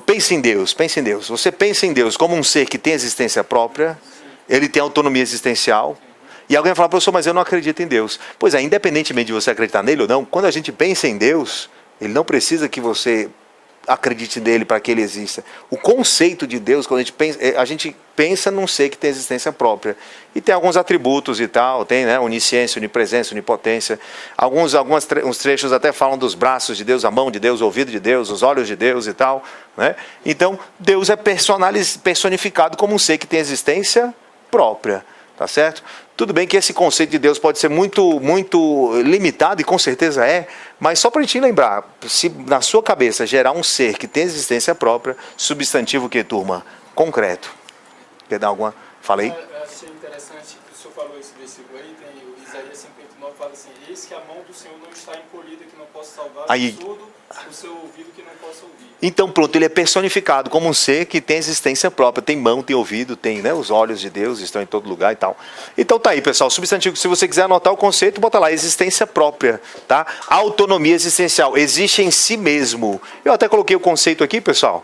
Pense em Deus, pense em Deus. Você pensa em Deus como um ser que tem existência própria, ele tem autonomia existencial. E alguém vai falar, professor, mas eu não acredito em Deus. Pois é, independentemente de você acreditar nele ou não, quando a gente pensa em Deus, ele não precisa que você acredite nele para que ele exista. O conceito de Deus, quando a gente pensa num ser que tem existência própria. E tem alguns atributos e tal, tem, né, onisciência, onipresença, onipotência. Uns trechos até falam dos braços de Deus, a mão de Deus, o ouvido de Deus, os olhos de Deus e tal, né? Então, Deus é personificado como um ser que tem existência própria, tá certo? Tudo bem que esse conceito de Deus pode ser muito limitado, e com certeza é, mas só para a gente lembrar, se na sua cabeça gerar um ser que tem existência própria, substantivo que, turma? Concreto. Quer dar alguma? Fala aí. Eu achei interessante que o senhor falou esse versículo aí, tem o Isaías 59, fala assim, eis que a mão do Senhor não está encolhida, que não possa salvar, aí, o surdo, o seu ouvido, que não possa ouvir. Então pronto, ele é personificado como um ser que tem existência própria, tem mão, tem ouvido, tem, né, os olhos de Deus, estão em todo lugar e tal. Então tá aí, pessoal, substantivo, se você quiser anotar o conceito, bota lá, existência própria, tá? Autonomia existencial, existe em si mesmo. Eu até coloquei o conceito aqui, pessoal.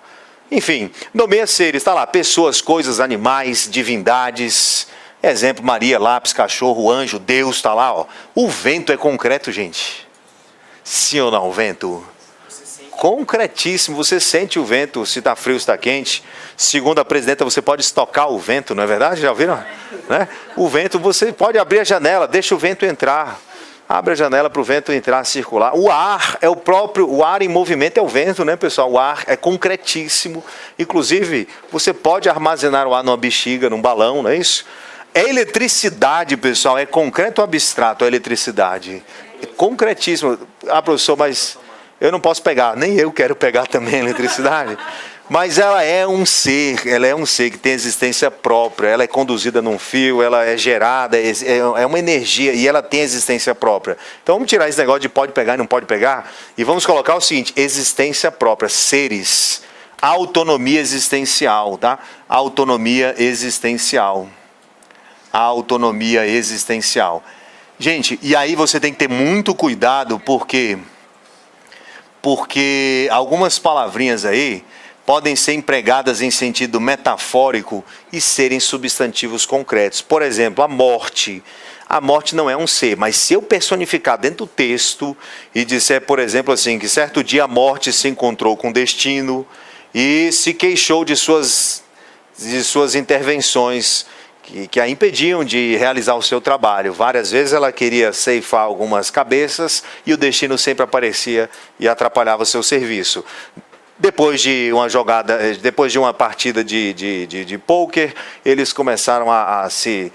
Enfim, nomeia seres, tá lá, pessoas, coisas, animais, divindades. Exemplo, Maria, lápis, cachorro, anjo, Deus, está lá, ó. O vento é concreto, gente. Sim ou não, o vento? Concretíssimo, você sente o vento, se está frio, se está quente. Segundo a presidenta, você pode estocar o vento, não é verdade? Já ouviram? Né? O vento, você pode abrir a janela, deixa o vento entrar. Abre a janela para o vento entrar, circular. O ar é o ar em movimento é o vento, né, pessoal? O ar é concretíssimo. Inclusive, você pode armazenar o ar numa bexiga, num balão, não é isso? É eletricidade, pessoal, é concreto ou abstrato a eletricidade? É concretíssimo. Ah, professor, mas eu não posso pegar. Nem eu quero pegar também a eletricidade. Mas ela é um ser que tem existência própria, ela é conduzida num fio, ela é gerada, é uma energia e ela tem existência própria. Então vamos tirar esse negócio de pode pegar e não pode pegar e vamos colocar o seguinte, existência própria, seres, autonomia existencial, tá? Autonomia existencial. Autonomia existencial. Gente, e aí você tem que ter muito cuidado porque algumas palavrinhas aí podem ser empregadas em sentido metafórico e serem substantivos concretos. Por exemplo, a morte. A morte não é um ser, mas se eu personificar dentro do texto e disser, por exemplo, assim, que certo dia a morte se encontrou com o destino e se queixou de suas intervenções que a impediam de realizar o seu trabalho. Várias vezes ela queria ceifar algumas cabeças e o destino sempre aparecia e atrapalhava o seu serviço. Depois de uma jogada, depois de uma partida de pôquer, eles começaram a se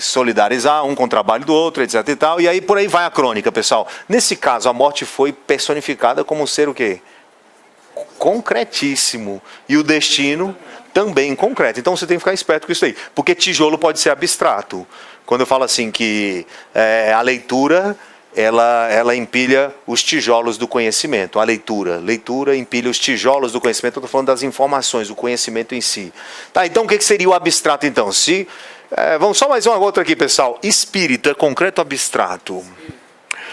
solidarizar um com o trabalho do outro, etc e tal. E aí por aí vai a crônica, pessoal. Nesse caso, a morte foi personificada como um ser o quê? Concretíssimo. E o destino também concreto. Então você tem que ficar esperto com isso aí. Porque tijolo pode ser abstrato. Quando eu falo assim que a leitura... Ela empilha os tijolos do conhecimento. A leitura empilha os tijolos do conhecimento. Eu estou falando das informações, do conhecimento em si. Tá, então o que seria o abstrato então? Vamos só mais uma outra aqui, pessoal. Espírito é concreto ou abstrato?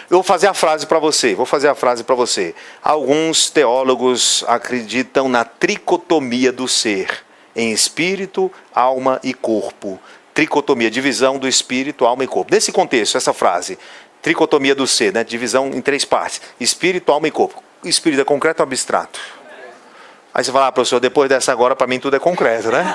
Eu vou fazer a frase para você. Alguns teólogos acreditam na tricotomia do ser, em espírito, alma e corpo. Tricotomia, divisão do espírito, alma e corpo. Nesse contexto, essa frase... Tricotomia do ser, né? Divisão em 3 partes. Espírito, alma e corpo. Espírito é concreto ou abstrato? Aí você fala, professor, depois dessa agora, para mim tudo é concreto, né?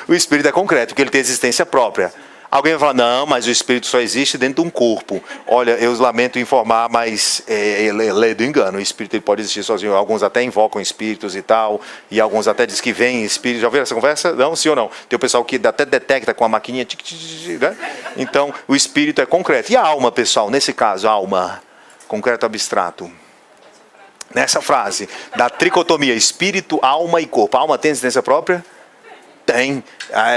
O espírito é concreto, porque ele tem existência própria. Alguém vai falar, não, mas o espírito só existe dentro de um corpo. Olha, eu lamento informar, mas é do engano. O espírito ele pode existir sozinho. Alguns até invocam espíritos e tal, e alguns até dizem que vem espírito. Já ouviram essa conversa? Não, sim ou não? Tem o pessoal que até detecta com a maquininha, né? Então, o espírito é concreto. E a alma, pessoal? Nesse caso, a alma, concreto ou abstrato? Nessa frase, da tricotomia, espírito, alma e corpo. A alma tem existência própria? Tem.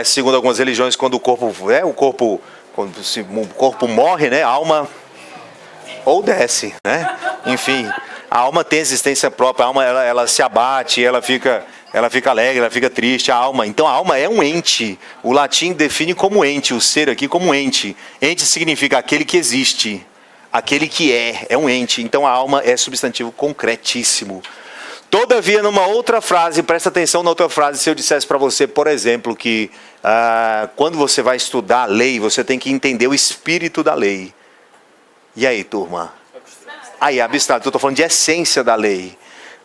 Segundo algumas religiões, quando o corpo morre, né, a alma ou desce, né? Enfim, a alma tem existência própria, a alma ela se abate, ela fica alegre, ela fica triste, a alma. Então a alma é um ente. O latim define como ente, o ser aqui como ente. Ente significa aquele que existe, aquele que é um ente. Então a alma é substantivo concretíssimo. Todavia, numa outra frase, presta atenção na outra frase, se eu dissesse para você, por exemplo, que quando você vai estudar a lei, você tem que entender o espírito da lei. E aí, turma? Aí, abstrato, eu estou falando de essência da lei.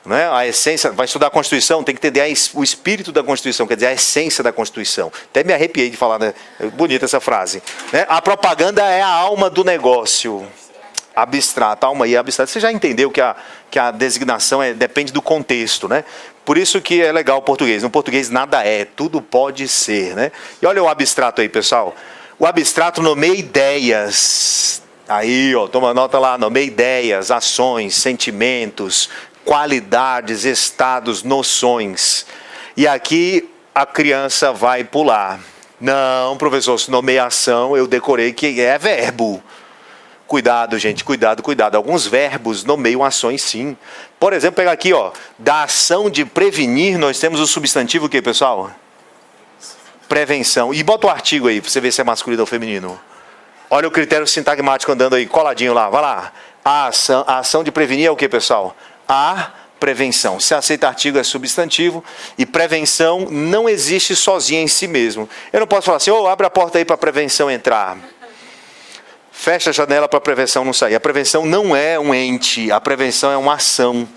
Não é? A essência, vai estudar a Constituição, tem que entender o espírito da Constituição, quer dizer, a essência da Constituição. Até me arrepiei de falar, né? Bonita essa frase. Né? A propaganda é a alma do negócio. Abstrato, alma e abstrato. Você já entendeu que a designação depende do contexto, né? Por isso que é legal o português. No português nada é, tudo pode ser, né? E olha o abstrato aí, pessoal. O abstrato nomeia ideias. Aí, ó, toma nota lá, nomeia ideias, ações, sentimentos, qualidades, estados, noções. E aqui a criança vai pular. Não, professor, se nomeação eu decorei que é verbo. Cuidado, gente, cuidado. Alguns verbos nomeiam ações, sim. Por exemplo, pegar aqui, ó, da ação de prevenir, nós temos o substantivo o quê, pessoal? Prevenção. E bota o artigo aí, para você ver se é masculino ou feminino. Olha o critério sintagmático andando aí, coladinho lá, vai lá. A ação de prevenir é o quê, pessoal? A prevenção. Se aceita artigo é substantivo e prevenção não existe sozinha em si mesmo. Eu não posso falar assim, abre a porta aí para a prevenção entrar. Fecha a janela para a prevenção não sair. A prevenção não é um ente, a prevenção é uma ação.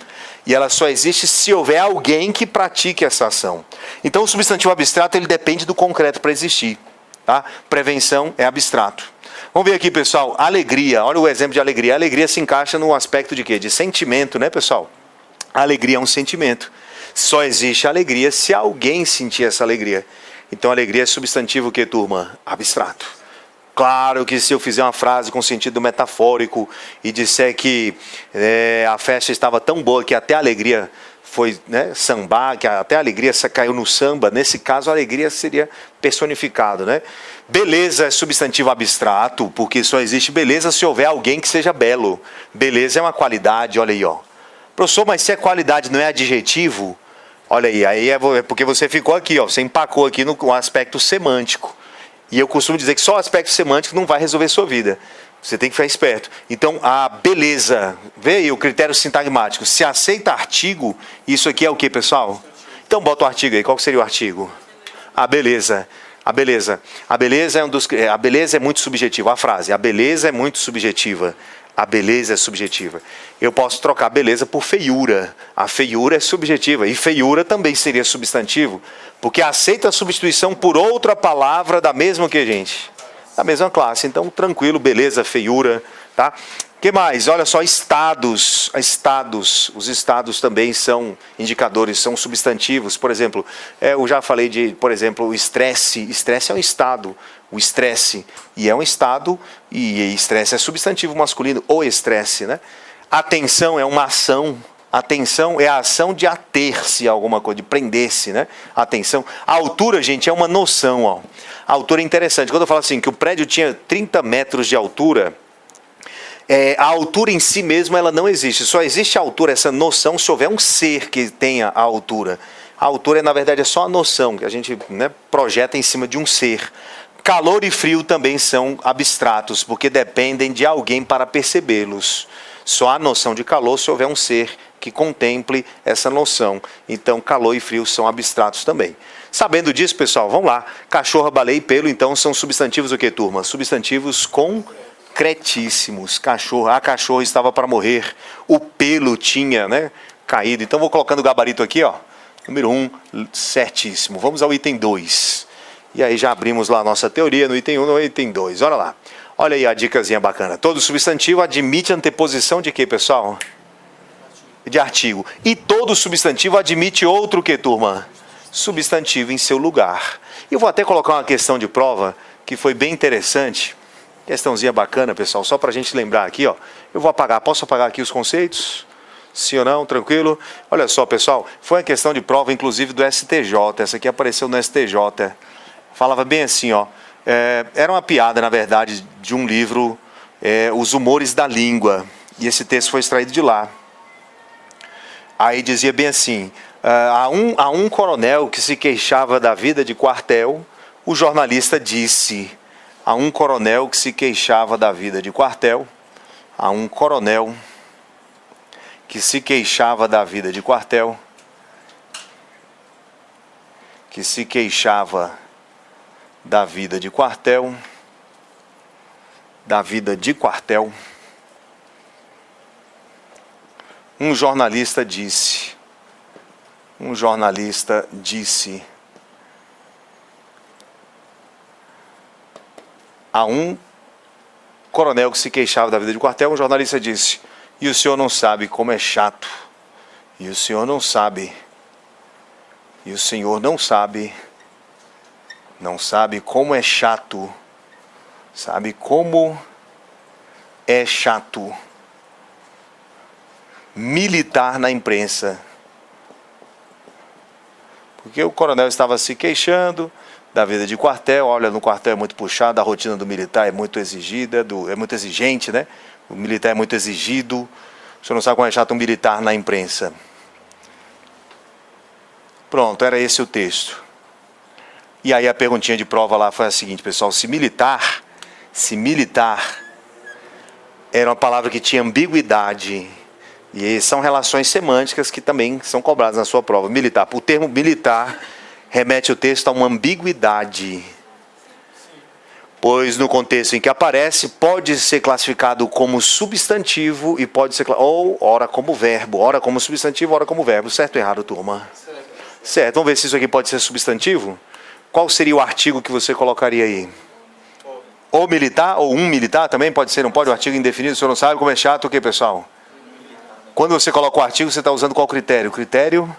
E ela só existe se houver alguém que pratique essa ação. Então o substantivo abstrato ele depende do concreto para existir. Tá? Prevenção é abstrato. Vamos ver aqui, pessoal, alegria. Olha o exemplo de alegria. A alegria se encaixa no aspecto de quê? De sentimento, né, pessoal? A alegria é um sentimento. Só existe alegria se alguém sentir essa alegria. Então alegria é substantivo o quê, turma? Abstrato. Claro que se eu fizer uma frase com sentido metafórico e disser que a festa estava tão boa que até a alegria foi, né, sambar, que até a alegria caiu no samba, nesse caso a alegria seria personificado, né? Beleza é substantivo abstrato, porque só existe beleza se houver alguém que seja belo. Beleza é uma qualidade, olha aí, ó. Professor, mas se a qualidade não é adjetivo, olha aí é porque você ficou aqui, ó, você empacou aqui no aspecto semântico. E eu costumo dizer que só o aspecto semântico não vai resolver sua vida. Você tem que ficar esperto. Então, a beleza, vê aí o critério sintagmático. Se aceita artigo, isso aqui é o que, pessoal? Então, bota o artigo aí. Qual seria o artigo? A beleza. A beleza. A beleza a beleza é muito subjetiva. A frase, a beleza é muito subjetiva. A beleza é subjetiva. Eu posso trocar beleza por feiura. A feiura é subjetiva. E feiura também seria substantivo. Porque aceita a substituição por outra palavra da mesma que, gente? Da mesma classe. Então, tranquilo, beleza, feiura, Tá? O que mais? Olha só, estados. Os estados também são indicadores, são substantivos. Por exemplo, eu já falei de, por exemplo, o estresse. Estresse é um estado. O estresse. E é um estado, e estresse é substantivo masculino, o estresse, né? Atenção é uma ação. Atenção é a ação de ater-se a alguma coisa, de prender-se, né? Atenção. A altura, gente, é uma noção, ó. A altura é interessante. Quando eu falo assim, que o prédio tinha 30 metros de altura, a altura em si mesma ela não existe. Só existe a altura, essa noção, se houver um ser que tenha a altura. A altura, na verdade, é só a noção que a gente, né, projeta em cima de um ser. Calor e frio também são abstratos, porque dependem de alguém para percebê-los. Só há noção de calor se houver um ser que contemple essa noção. Então, calor e frio são abstratos também. Sabendo disso, pessoal, vamos lá. Cachorra, baleia e pelo, então, são substantivos o que, turma? Substantivos concretíssimos. A cachorra estava para morrer. O pelo tinha, né, caído. Então, vou colocando o gabarito aqui, ó. Número 1, certíssimo. Vamos ao item 2. E aí já abrimos lá a nossa teoria no item 1 e no item 2. Olha lá. Olha aí a dicasinha bacana. Todo substantivo admite anteposição de quê, pessoal? De artigo. E todo substantivo admite outro que, turma? Substantivo em seu lugar. Eu vou até colocar uma questão de prova que foi bem interessante. Questãozinha bacana, pessoal, só para a gente lembrar aqui, ó. Eu vou apagar. Posso apagar aqui os conceitos? Sim ou não? Tranquilo? Olha só, pessoal. Foi uma questão de prova, inclusive, do STJ. Essa aqui apareceu no STJ. Falava bem assim, ó. Era uma piada, na verdade, de um livro, Os Humores da Língua. E esse texto foi extraído de lá. Aí dizia bem assim, a um coronel que se queixava da vida de quartel, o jornalista disse, a um coronel que se queixava da vida de quartel, a um coronel que se queixava da vida de quartel, que se queixava da vida de quartel, um jornalista disse, a um coronel que se queixava da vida de quartel, um jornalista disse, e o senhor não sabe como é chato, e o senhor não sabe como é chato, sabe como é chato militar na imprensa. Porque o coronel estava se queixando da vida de quartel, olha, no quartel é muito puxado, a rotina do militar é muito exigida, é muito exigente, né? O militar é muito exigido, o senhor não sabe como é chato um militar na imprensa. Pronto, era esse o texto. E aí a perguntinha de prova lá foi a seguinte, pessoal, se militar era uma palavra que tinha ambiguidade, e são relações semânticas que também são cobradas na sua prova. Militar, o termo militar remete o texto a uma ambiguidade, pois no contexto em que aparece pode ser classificado como substantivo e pode ser ou ora como verbo, ora como substantivo, ora como verbo. Certo ou errado, turma? Certo, vamos ver se isso aqui pode ser substantivo? Qual seria o artigo que você colocaria aí? Ou militar, ou um militar também pode ser, não pode? O artigo indefinido, o senhor não sabe como é chato o que, pessoal? Quando você coloca o artigo, você está usando qual critério? Critério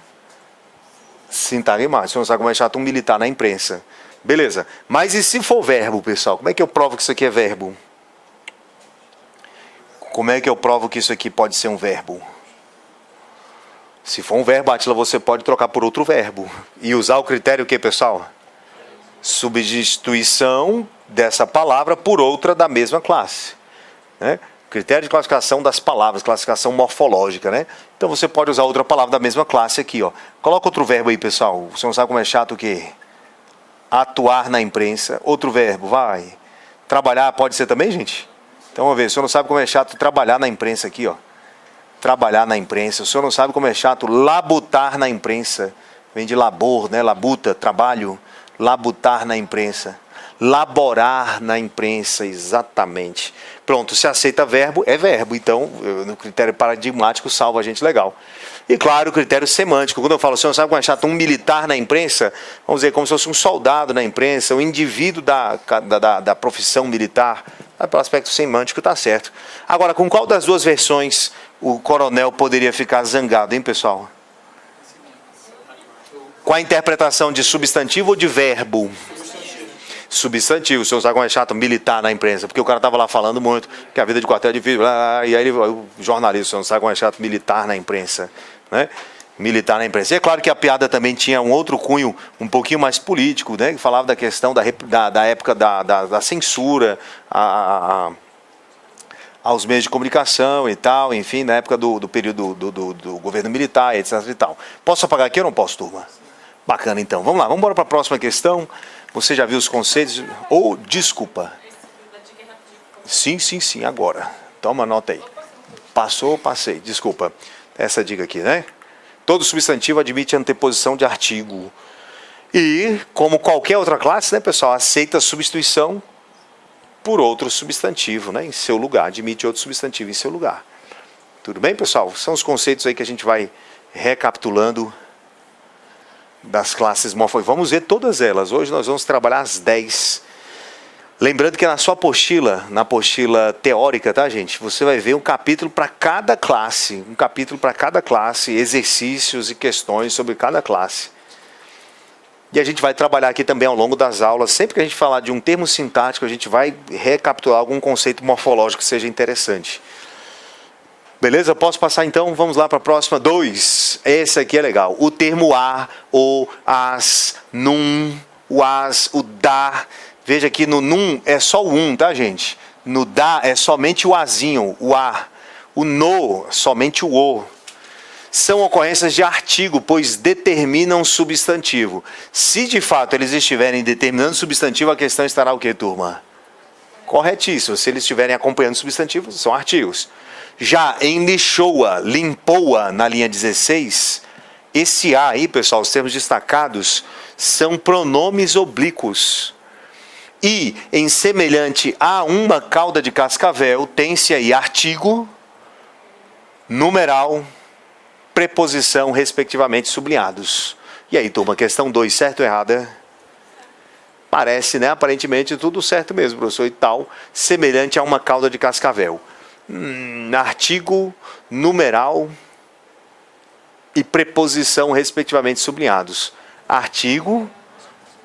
sintagmático. O senhor não sabe como é chato um militar na imprensa. Beleza. Mas e se for verbo, pessoal? Como é que eu provo que isso aqui é verbo? Como é que eu provo que isso aqui pode ser um verbo? Se for um verbo, Átila, você pode trocar por outro verbo. E usar o critério o que, pessoal? Substituição dessa palavra por outra da mesma classe, né? Critério de classificação das palavras, classificação morfológica, né? Então você pode usar outra palavra da mesma classe aqui, ó. Coloca outro verbo aí, pessoal. Você não sabe como é chato o quê? Atuar na imprensa. Outro verbo, vai. Trabalhar pode ser também, gente? Então vamos ver. O senhor não sabe como é chato trabalhar na imprensa aqui, ó. Trabalhar na imprensa. O senhor não sabe como é chato labutar na imprensa. Vem de labor, né? Labuta, trabalho. Labutar na imprensa. Laborar na imprensa, exatamente. Pronto, se aceita verbo, é verbo. Então, no critério paradigmático, salva a gente legal. E claro, o critério semântico. Quando eu falo, você não sabe como é chato um militar na imprensa? Vamos dizer, como se fosse um soldado na imprensa, um indivíduo da profissão militar. Pelo aspecto semântico está certo. Agora, com qual das duas versões o coronel poderia ficar zangado, hein, pessoal? Com a interpretação de substantivo ou de verbo? Substantivo. O senhor sabe como é chato militar na imprensa, porque o cara estava lá falando muito que a vida de quartel é difícil, e aí o jornalista, o senhor não sabe como é chato militar na imprensa, né? Militar na imprensa. E é claro que a piada também tinha um outro cunho um pouquinho mais político, né? Que falava da questão da época da censura aos meios de comunicação e tal, enfim, na época do período do governo militar, etc e tal. Posso apagar aqui ou não posso, turma? Bacana, então. Vamos lá, vamos embora para a próxima questão. Você já viu os conceitos? Ou, desculpa. Sim, agora. Toma nota aí. Passou, passei. Desculpa. Essa dica aqui, né? Todo substantivo admite anteposição de artigo. E, como qualquer outra classe, né, pessoal, aceita a substituição por outro substantivo, né, em seu lugar. Admite outro substantivo em seu lugar. Tudo bem, pessoal? São os conceitos aí que a gente vai recapitulando das classes morfológicas. Vamos ver todas elas. Hoje nós vamos trabalhar as 10. Lembrando que na sua apostila, na apostila teórica, tá, gente? Você vai ver um capítulo para cada classe. Um capítulo para cada classe, exercícios e questões sobre cada classe. E a gente vai trabalhar aqui também ao longo das aulas. Sempre que a gente falar de um termo sintático, a gente vai recapitular algum conceito morfológico que seja interessante. Beleza? Posso passar então? Vamos lá para a próxima. 2. Esse aqui é legal. O termo a, o, as, num, o as, o da. Veja que no num é só o um, tá, gente? No da é somente o azinho, o a. O no, somente o o. São ocorrências de artigo, pois determinam substantivo. Se de fato eles estiverem determinando substantivo, a questão estará o quê, turma? Corretíssimo. Se eles estiverem acompanhando substantivo, são artigos. Já em lixoa, limpoa, na linha 16, esse a aí, pessoal, os termos destacados, são pronomes oblíquos. E, em semelhante a uma cauda de cascavel, tem-se aí artigo, numeral, preposição, respectivamente, sublinhados. E aí, turma, questão 2, certo ou errada? Parece, né? Aparentemente, tudo certo mesmo, professor, e tal, semelhante a uma cauda de cascavel. Artigo, numeral e preposição, respectivamente, sublinhados. Artigo,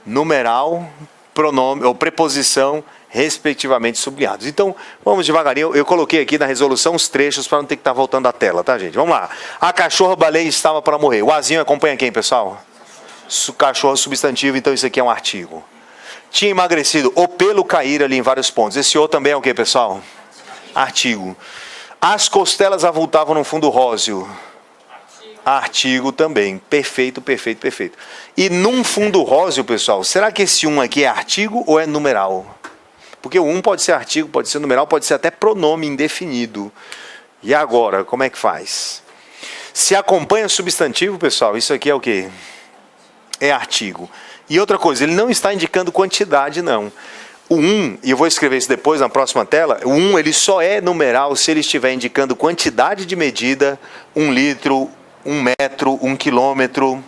numeral, pronome ou preposição, respectivamente, sublinhados. Então, vamos devagarinho. Eu coloquei aqui na resolução os trechos para não ter que estar voltando à tela, tá, gente? Vamos lá. A cachorra-baleia estava para morrer. O azinho acompanha quem, pessoal? Cachorro substantivo, então isso aqui é um artigo. Tinha emagrecido. O pelo caíra ali em vários pontos. Esse o também é o quê, pessoal? Artigo. As costelas avultavam no fundo róseo. Artigo também. Perfeito. E num fundo róseo, pessoal, será que esse aqui é artigo ou é numeral? Porque o pode ser artigo, pode ser numeral, pode ser até pronome indefinido. E agora, como é que faz? Se acompanha substantivo, pessoal, isso aqui é o quê? É artigo. E outra coisa, ele não está indicando quantidade, não. O e eu vou escrever isso depois na próxima tela, o ele só é numeral se ele estiver indicando quantidade de medida, 1 litro, 1 metro, 1 quilômetro,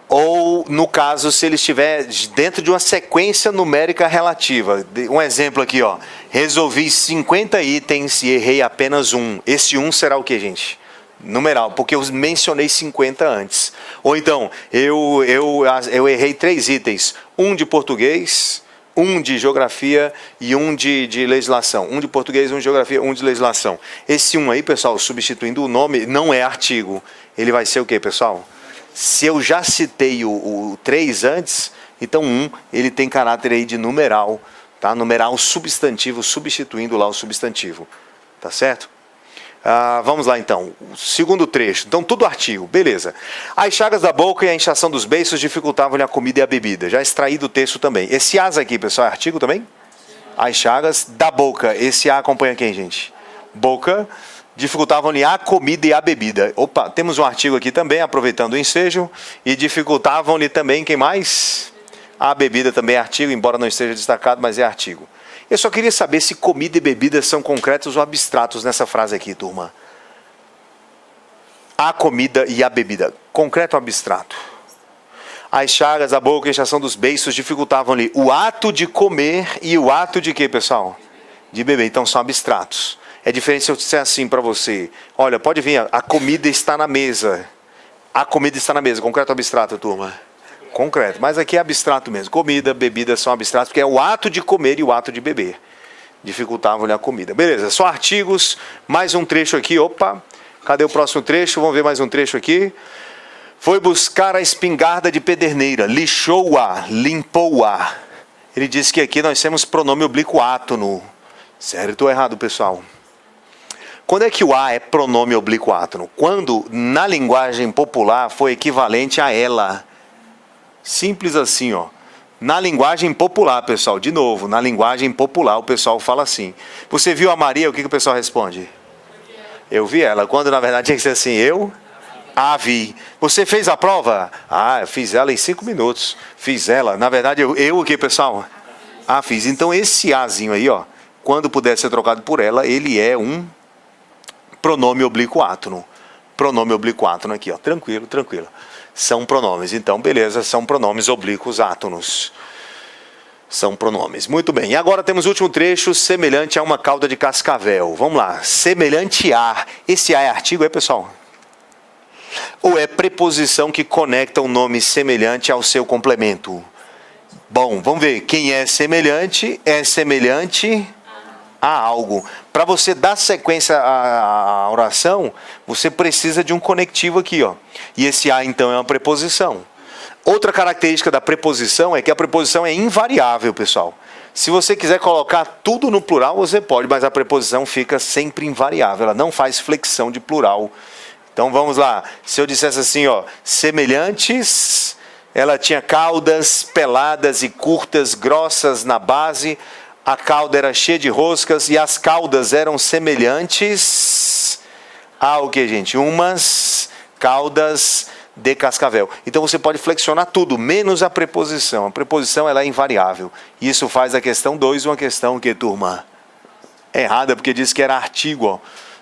ou, no caso, se ele estiver dentro de uma sequência numérica relativa. Um exemplo aqui, ó. Resolvi 50 itens e errei apenas 1. Esse 1 será o que, gente? Numeral, porque eu mencionei 50 antes. Ou então, eu errei 3 itens. 1 de português, 1 de geografia e 1 de legislação. 1 de português, 1 de geografia, 1 de legislação. Esse 1 aí, pessoal, substituindo o nome, não é artigo. Ele vai ser o quê, pessoal? Se eu já citei o 3 antes, então 1, ele tem caráter aí de numeral, tá? Numeral substantivo, substituindo lá o substantivo, tá certo? Vamos lá então, o segundo trecho. Então tudo artigo, beleza. As chagas da boca e a inchação dos beiços dificultavam-lhe a comida e a bebida. Já extraí do texto também. Esse as aqui, pessoal, é artigo também? As chagas da boca. Esse a acompanha quem, gente? Boca. Dificultavam-lhe a comida e a bebida. Opa, temos um artigo aqui também, aproveitando o ensejo. E dificultavam-lhe também, quem mais? A bebida também é artigo, embora não esteja destacado, mas é artigo. Eu só queria saber se comida e bebida são concretos ou abstratos nessa frase aqui, turma. A comida e a bebida. Concreto ou abstrato? As chagas da boca e a inchação dos beiços dificultavam-lhe o ato de comer e o ato de quê, pessoal? De beber. Então são abstratos. É diferente se eu disser assim para você: olha, pode vir, a comida está na mesa. A comida está na mesa. Concreto ou abstrato, turma? Concreto. Mas aqui é abstrato mesmo. Comida, bebida são abstratos, porque é o ato de comer e o ato de beber. Dificultavam-lhe a comida. Beleza, só artigos. Mais um trecho aqui. Opa, cadê o próximo trecho? Vamos ver mais um trecho aqui. Foi buscar a espingarda de pederneira, lixou-a, limpou-a. Ele disse que aqui nós temos pronome oblíquo átono. Certo ou errado, pessoal? Quando é que o a é pronome oblíquo átono? Quando, na linguagem popular, foi equivalente a ela. Simples assim, ó. Na linguagem popular, pessoal, de novo, na linguagem popular o pessoal fala assim. Você viu a Maria, o que o pessoal responde? Eu vi ela. Quando na verdade tinha que ser assim, eu a vi. Você fez a prova? Ah, eu fiz ela em 5 minutos. Fiz ela. Na verdade, eu o que, pessoal? Ah, fiz. Então esse azinho aí, ó, quando puder ser trocado por ela, ele é um pronome oblíquo átono. Pronome oblíquo átono aqui, ó. Tranquilo, tranquilo. São pronomes. Então, beleza, são pronomes oblíquos átonos. São pronomes. Muito bem. E agora temos o último trecho, semelhante a uma cauda de cascavel. Vamos lá. Semelhante a. Esse a é artigo, é, pessoal? Ou é preposição que conecta o nome semelhante ao seu complemento? Bom, vamos ver. Quem é semelhante a algo. Para você dar sequência à oração, você precisa de um conectivo aqui, ó. E esse a, então, é uma preposição. Outra característica da preposição é que a preposição é invariável, pessoal. Se você quiser colocar tudo no plural, você pode, mas a preposição fica sempre invariável. Ela não faz flexão de plural. Então, vamos lá. Se eu dissesse assim, ó, semelhantes, ela tinha caudas peladas e curtas, grossas na base. A cauda era cheia de roscas e as caudas eram semelhantes ao que, gente? Umas caudas de cascavel. Então você pode flexionar tudo, menos a preposição. A preposição ela é invariável. Isso faz a questão 2 uma questão que, turma? Errada, porque diz que era artigo, ó.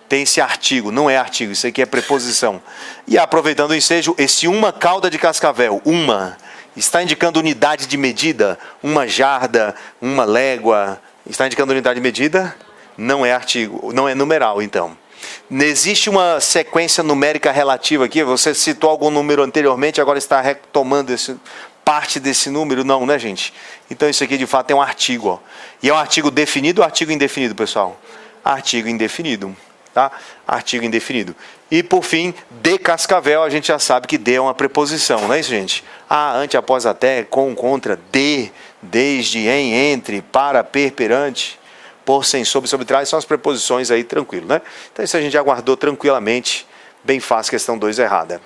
Tem esse artigo, não é artigo, isso aqui é preposição. E aproveitando o ensejo, esse uma cauda de cascavel, uma... está indicando unidade de medida? Uma jarda, uma légua. Está indicando unidade de medida? Não é artigo, não é numeral, então. Existe uma sequência numérica relativa aqui. Você citou algum número anteriormente, agora está retomando parte desse número? Não, né, gente? Então isso aqui de fato é um artigo. Ó. E é um artigo definido ou artigo indefinido, pessoal? Artigo indefinido. Tá? Artigo indefinido. E por fim, de cascavel, a gente já sabe que de é uma preposição, não é isso, gente? A, ante, após, até, com, contra, de, desde, em, entre, para, per, perante, por, sem, sob, sobre, trás, são as preposições aí, tranquilo, né? Então isso a gente já guardou tranquilamente, bem fácil, questão 2 errada.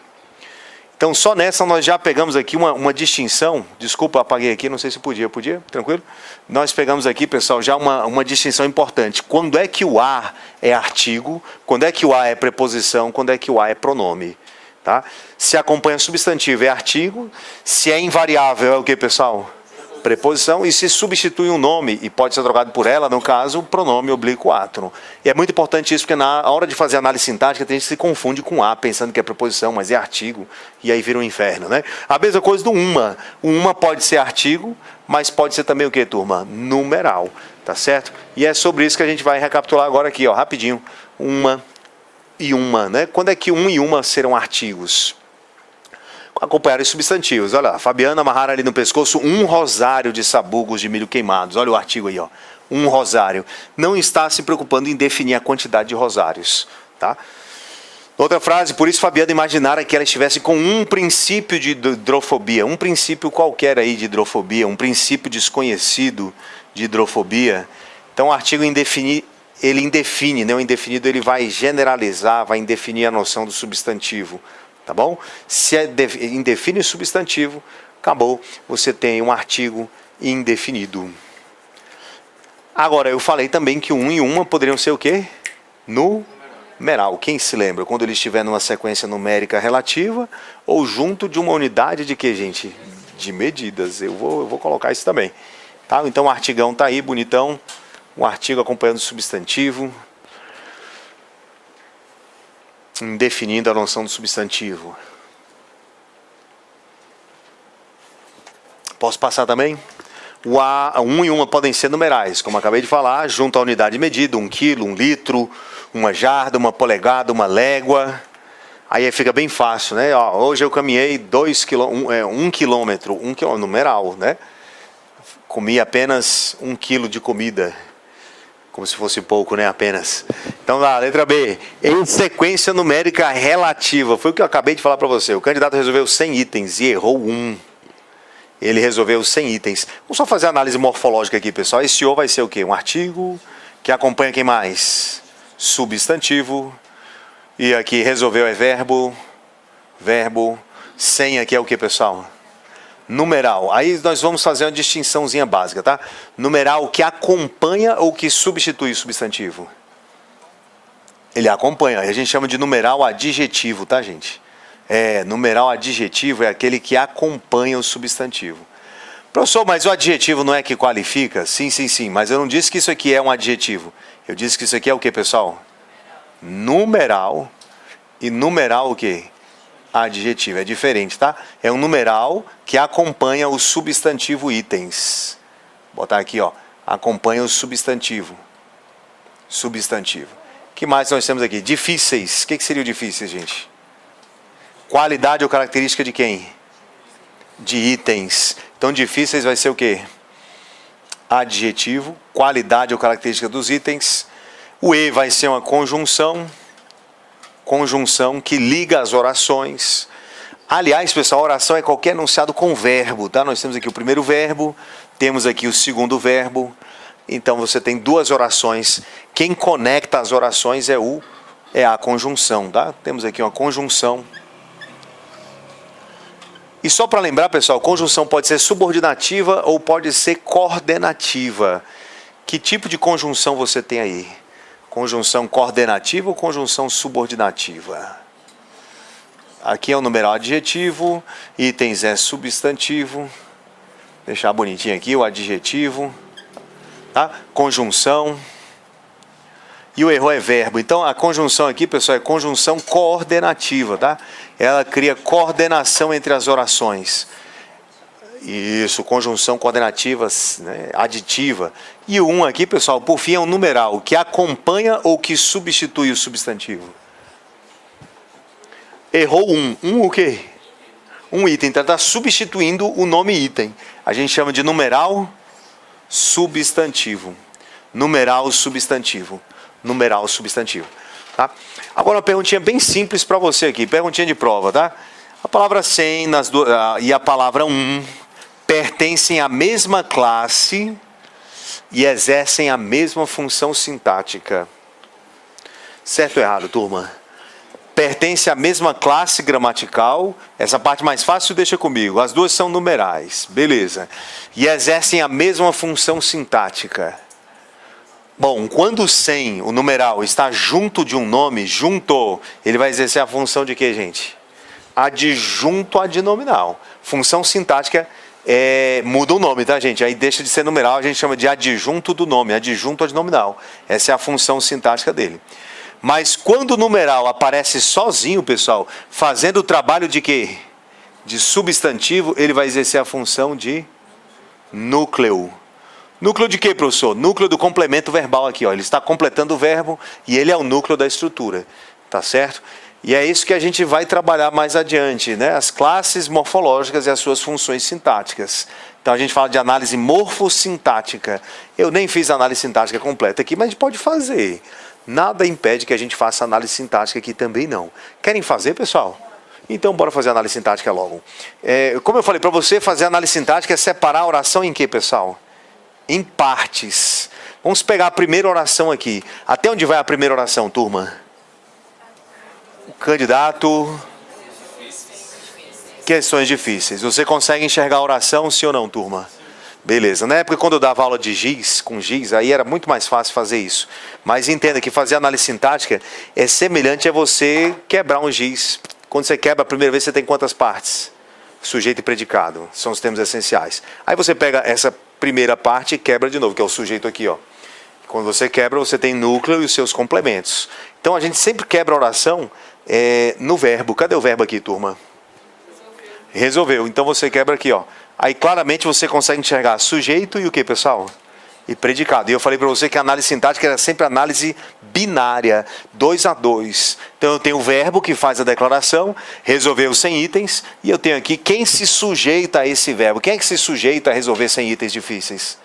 Então só nessa nós já pegamos aqui uma distinção, desculpa, apaguei aqui, não sei se podia, tranquilo? Nós pegamos aqui, pessoal, já uma distinção importante. Quando é que o a é artigo, quando é que o a é preposição, quando é que o a é pronome, tá? Se acompanha substantivo é artigo, se é invariável é o que, pessoal? Preposição, e se substitui um nome e pode ser trocado por ela, no caso, pronome oblíquo átono. E é muito importante isso, porque na hora de fazer análise sintática, tem gente que se confunde com a, pensando que é preposição, mas é artigo, e aí vira um inferno, né? A mesma coisa do uma. O uma pode ser artigo, mas pode ser também o que, turma? Numeral, tá certo? E é sobre isso que a gente vai recapitular agora aqui, ó, rapidinho. Uma e uma, né? Quando é que um e uma serão artigos? Acompanhar os substantivos. Olha lá, Fabiana amarrar ali no pescoço um rosário de sabugos de milho queimados. Olha o artigo aí, ó. Um rosário. Não está se preocupando em definir a quantidade de rosários, tá? Outra frase, por isso Fabiana imaginara que ela estivesse com um princípio de hidrofobia, um princípio qualquer aí de hidrofobia, um princípio desconhecido de hidrofobia. Então o artigo ele indefine, né? O indefinido ele vai generalizar, vai indefinir a noção do substantivo. Tá bom? Se indefine o substantivo, acabou. Você tem um artigo indefinido. Agora, eu falei também que um e uma poderiam ser o quê? Numeral. Quem se lembra? Quando ele estiver numa sequência numérica relativa ou junto de uma unidade de quê, gente? De medidas. Eu vou colocar isso também. Tá? Então, o artigão está aí, bonitão. Um artigo acompanhando o substantivo. Definindo a noção do substantivo. Posso passar também? O um e uma podem ser numerais, como acabei de falar, junto à unidade de medida, 1 quilo, 1 litro, uma jarda, uma polegada, uma légua. Aí fica bem fácil, né? Ó, hoje eu caminhei 1 quilômetro, numeral, né? Comi apenas 1 quilo de comida, como se fosse pouco, né? Apenas. Então lá, letra B, em sequência numérica relativa. Foi o que eu acabei de falar para você. O candidato resolveu 100 itens e errou 1. Ele resolveu 100 itens. Vamos só fazer a análise morfológica aqui, pessoal. Esse O vai ser o quê? Um artigo que acompanha quem mais? Substantivo. E aqui resolveu é verbo. 100 aqui é o quê, pessoal? Numeral. Aí nós vamos fazer uma distinçãozinha básica, tá? Numeral que acompanha ou que substitui o substantivo? Ele acompanha. A gente chama de numeral adjetivo, tá, gente? Numeral adjetivo é aquele que acompanha o substantivo. Professor, mas o adjetivo não é que qualifica? Sim, mas eu não disse que isso aqui é um adjetivo. Eu disse que isso aqui é o que, pessoal? Numeral. E numeral o quê? Adjetivo. É diferente, tá? É um numeral que acompanha o substantivo itens. Vou botar aqui, ó. Acompanha o substantivo. Substantivo. O que mais nós temos aqui? Difíceis. O que seria o difíceis, gente? Qualidade ou característica de quem? De itens. Então, difíceis vai ser o quê? Adjetivo. Qualidade ou característica dos itens. O E vai ser uma conjunção. Conjunção que liga as orações. Aliás, pessoal, a oração é qualquer enunciado com verbo, tá? Nós temos aqui o primeiro verbo, temos aqui o segundo verbo. Então, você tem duas orações. Quem conecta as orações é a conjunção, tá? Temos aqui uma conjunção. E só para lembrar, pessoal, conjunção pode ser subordinativa ou pode ser coordenativa. Que tipo de conjunção você tem aí? Conjunção coordenativa ou conjunção subordinativa? Aqui é o numeral adjetivo, itens é substantivo. Deixar bonitinho aqui o adjetivo. Tá? Conjunção. E o erro é verbo. Então, a conjunção aqui, pessoal, é conjunção coordenativa, tá? Ela cria coordenação entre as orações. Isso, conjunção coordenativa, né, aditiva. E o 1 aqui, pessoal, por fim, é um numeral que acompanha ou que substitui o substantivo. Errou 1. 1 o quê? Um item. Então, está substituindo o nome item. A gente chama de numeral substantivo. Numeral substantivo. Numeral substantivo. Tá? Agora uma perguntinha bem simples para você aqui. Perguntinha de prova, tá? A palavra 100 e a palavra 1 pertencem à mesma classe e exercem a mesma função sintática. Certo ou errado, turma? Pertence à mesma classe gramatical. Essa parte mais fácil deixa comigo. As duas são numerais. Beleza. E exercem a mesma função sintática. Bom, quando o 100, o numeral, está junto de um nome, junto, ele vai exercer a função de quê, gente? Adjunto adnominal. Função sintática muda o nome, tá, gente? Aí deixa de ser numeral, a gente chama de adjunto do nome, adjunto adnominal. Essa é a função sintática dele. Mas quando o numeral aparece sozinho, pessoal, fazendo o trabalho de quê? De substantivo, ele vai exercer a função de núcleo. Núcleo de quê, professor? Núcleo do complemento verbal aqui, ó. Ele está completando o verbo e ele é o núcleo da estrutura, tá certo? E é isso que a gente vai trabalhar mais adiante, né? As classes morfológicas e as suas funções sintáticas. Então a gente fala de análise morfossintática. Eu nem fiz a análise sintática completa aqui, mas a gente pode fazer. Nada impede que a gente faça análise sintática aqui também não. Querem fazer, pessoal? Então bora fazer a análise sintática logo. Como eu falei para você, fazer a análise sintática é separar a oração em quê, pessoal? Em partes. Vamos pegar a primeira oração aqui. Até onde vai a primeira oração, turma? O candidato. Questões difíceis. Você consegue enxergar a oração, sim ou não, turma? Beleza. Na época, quando eu dava aula de giz, com giz, aí era muito mais fácil fazer isso. Mas entenda que fazer análise sintática é semelhante a você quebrar um giz. Quando você quebra a primeira vez, você tem quantas partes? Sujeito e predicado. São os termos essenciais. Aí você pega essa primeira parte e quebra de novo, que é o sujeito aqui, ó. Quando você quebra, você tem núcleo e os seus complementos. Então, a gente sempre quebra a oração no verbo. Cadê o verbo aqui, turma? Resolveu. Então, você quebra aqui, ó. Aí claramente você consegue enxergar sujeito e o que, pessoal? E predicado. E eu falei para você que a análise sintática era sempre análise binária, 2 a 2. Então eu tenho o verbo que faz a declaração, resolveu 100 itens, e eu tenho aqui quem se sujeita a esse verbo. Quem é que se sujeita a resolver 100 itens difíceis?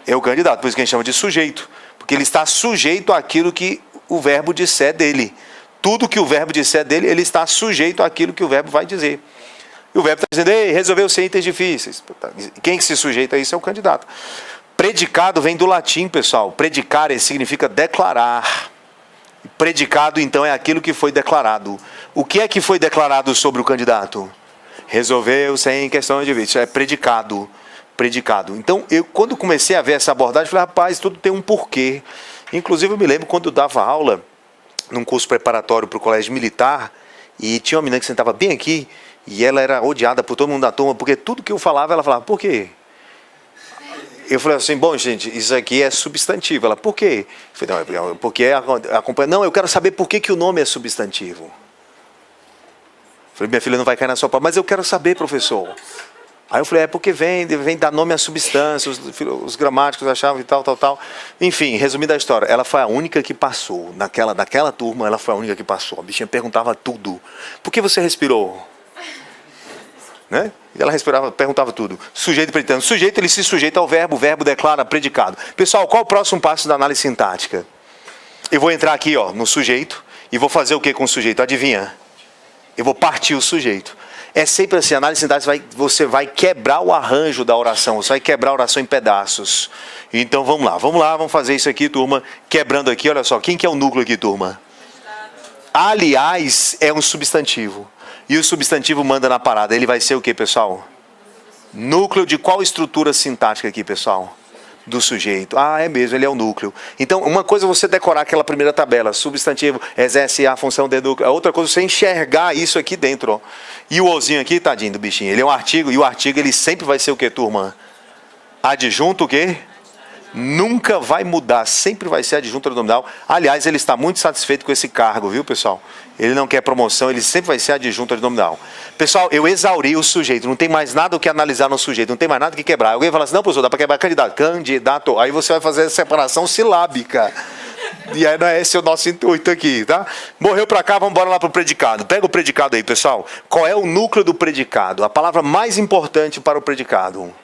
É o candidato, por isso que a gente chama de sujeito. Porque ele está sujeito àquilo que o verbo disser dele. Tudo que o verbo disser dele, ele está sujeito àquilo que o verbo vai dizer. E o verbo está dizendo, ei, resolveu 100 itens difíceis. Quem que se sujeita a isso é o candidato. Predicado vem do latim, pessoal. Predicare significa declarar. Predicado, então, é aquilo que foi declarado. O que é que foi declarado sobre o candidato? Resolveu sem questão de vício. É predicado. Predicado. Então, eu quando comecei a ver essa abordagem, falei, rapaz, tudo tem um porquê. Inclusive, eu me lembro quando eu dava aula num curso preparatório para o colégio militar, e tinha uma menina que sentava bem aqui, e ela era odiada por todo mundo da turma, porque tudo que eu falava, ela falava, por quê? Eu falei assim, bom, gente, isso aqui é substantivo. Ela, por quê? Eu falei, não, porque acompanha. Não, eu quero saber por que o nome é substantivo. Eu falei, minha filha não vai cair na sua prova, mas eu quero saber, professor. Aí eu falei, porque vem dar nome à substância, os gramáticos achavam e tal. Enfim, resumindo a história, ela foi a única que passou. Naquela turma, ela foi a única que passou. A bichinha perguntava tudo. Por que você respirou? Né? Ela respirava, perguntava tudo. Sujeito e predicado. Sujeito, ele se sujeita ao verbo, o verbo declara predicado. Pessoal, qual o próximo passo da análise sintática? Eu vou entrar aqui, ó, no sujeito, e vou fazer o que com o sujeito? Adivinha? Eu vou partir o sujeito. É sempre assim, a análise sintática, você vai quebrar o arranjo da oração, você vai quebrar a oração em pedaços. Então vamos lá, vamos fazer isso aqui, turma. Quebrando aqui, olha só, quem que é o núcleo aqui, turma? Aliás, é um substantivo. E o substantivo manda na parada. Ele vai ser o que, pessoal? Núcleo de qual estrutura sintática aqui, pessoal? Do sujeito. Ah, é mesmo, ele é o núcleo. Então, uma coisa é você decorar aquela primeira tabela. Substantivo exerce a função de núcleo. A outra coisa é você enxergar isso aqui dentro. Ó. E o ozinho aqui, tadinho do bichinho, ele é um artigo. E o artigo, ele sempre vai ser o que, turma? Adjunto o quê? Nunca vai mudar, sempre vai ser adjunto nominal. Aliás, ele está muito satisfeito com esse cargo, viu, pessoal? Ele não quer promoção, ele sempre vai ser adjunto nominal. Pessoal, eu exauri o sujeito, não tem mais nada o que analisar no sujeito, não tem mais nada que quebrar. Alguém fala assim, não, professor, dá para quebrar candidato. Candidato, aí você vai fazer a separação silábica. E aí não é esse o nosso intuito aqui, tá? Morreu para cá, vamos embora lá para o predicado. Pega o predicado aí, pessoal. Qual é o núcleo do predicado? A palavra mais importante para o predicado?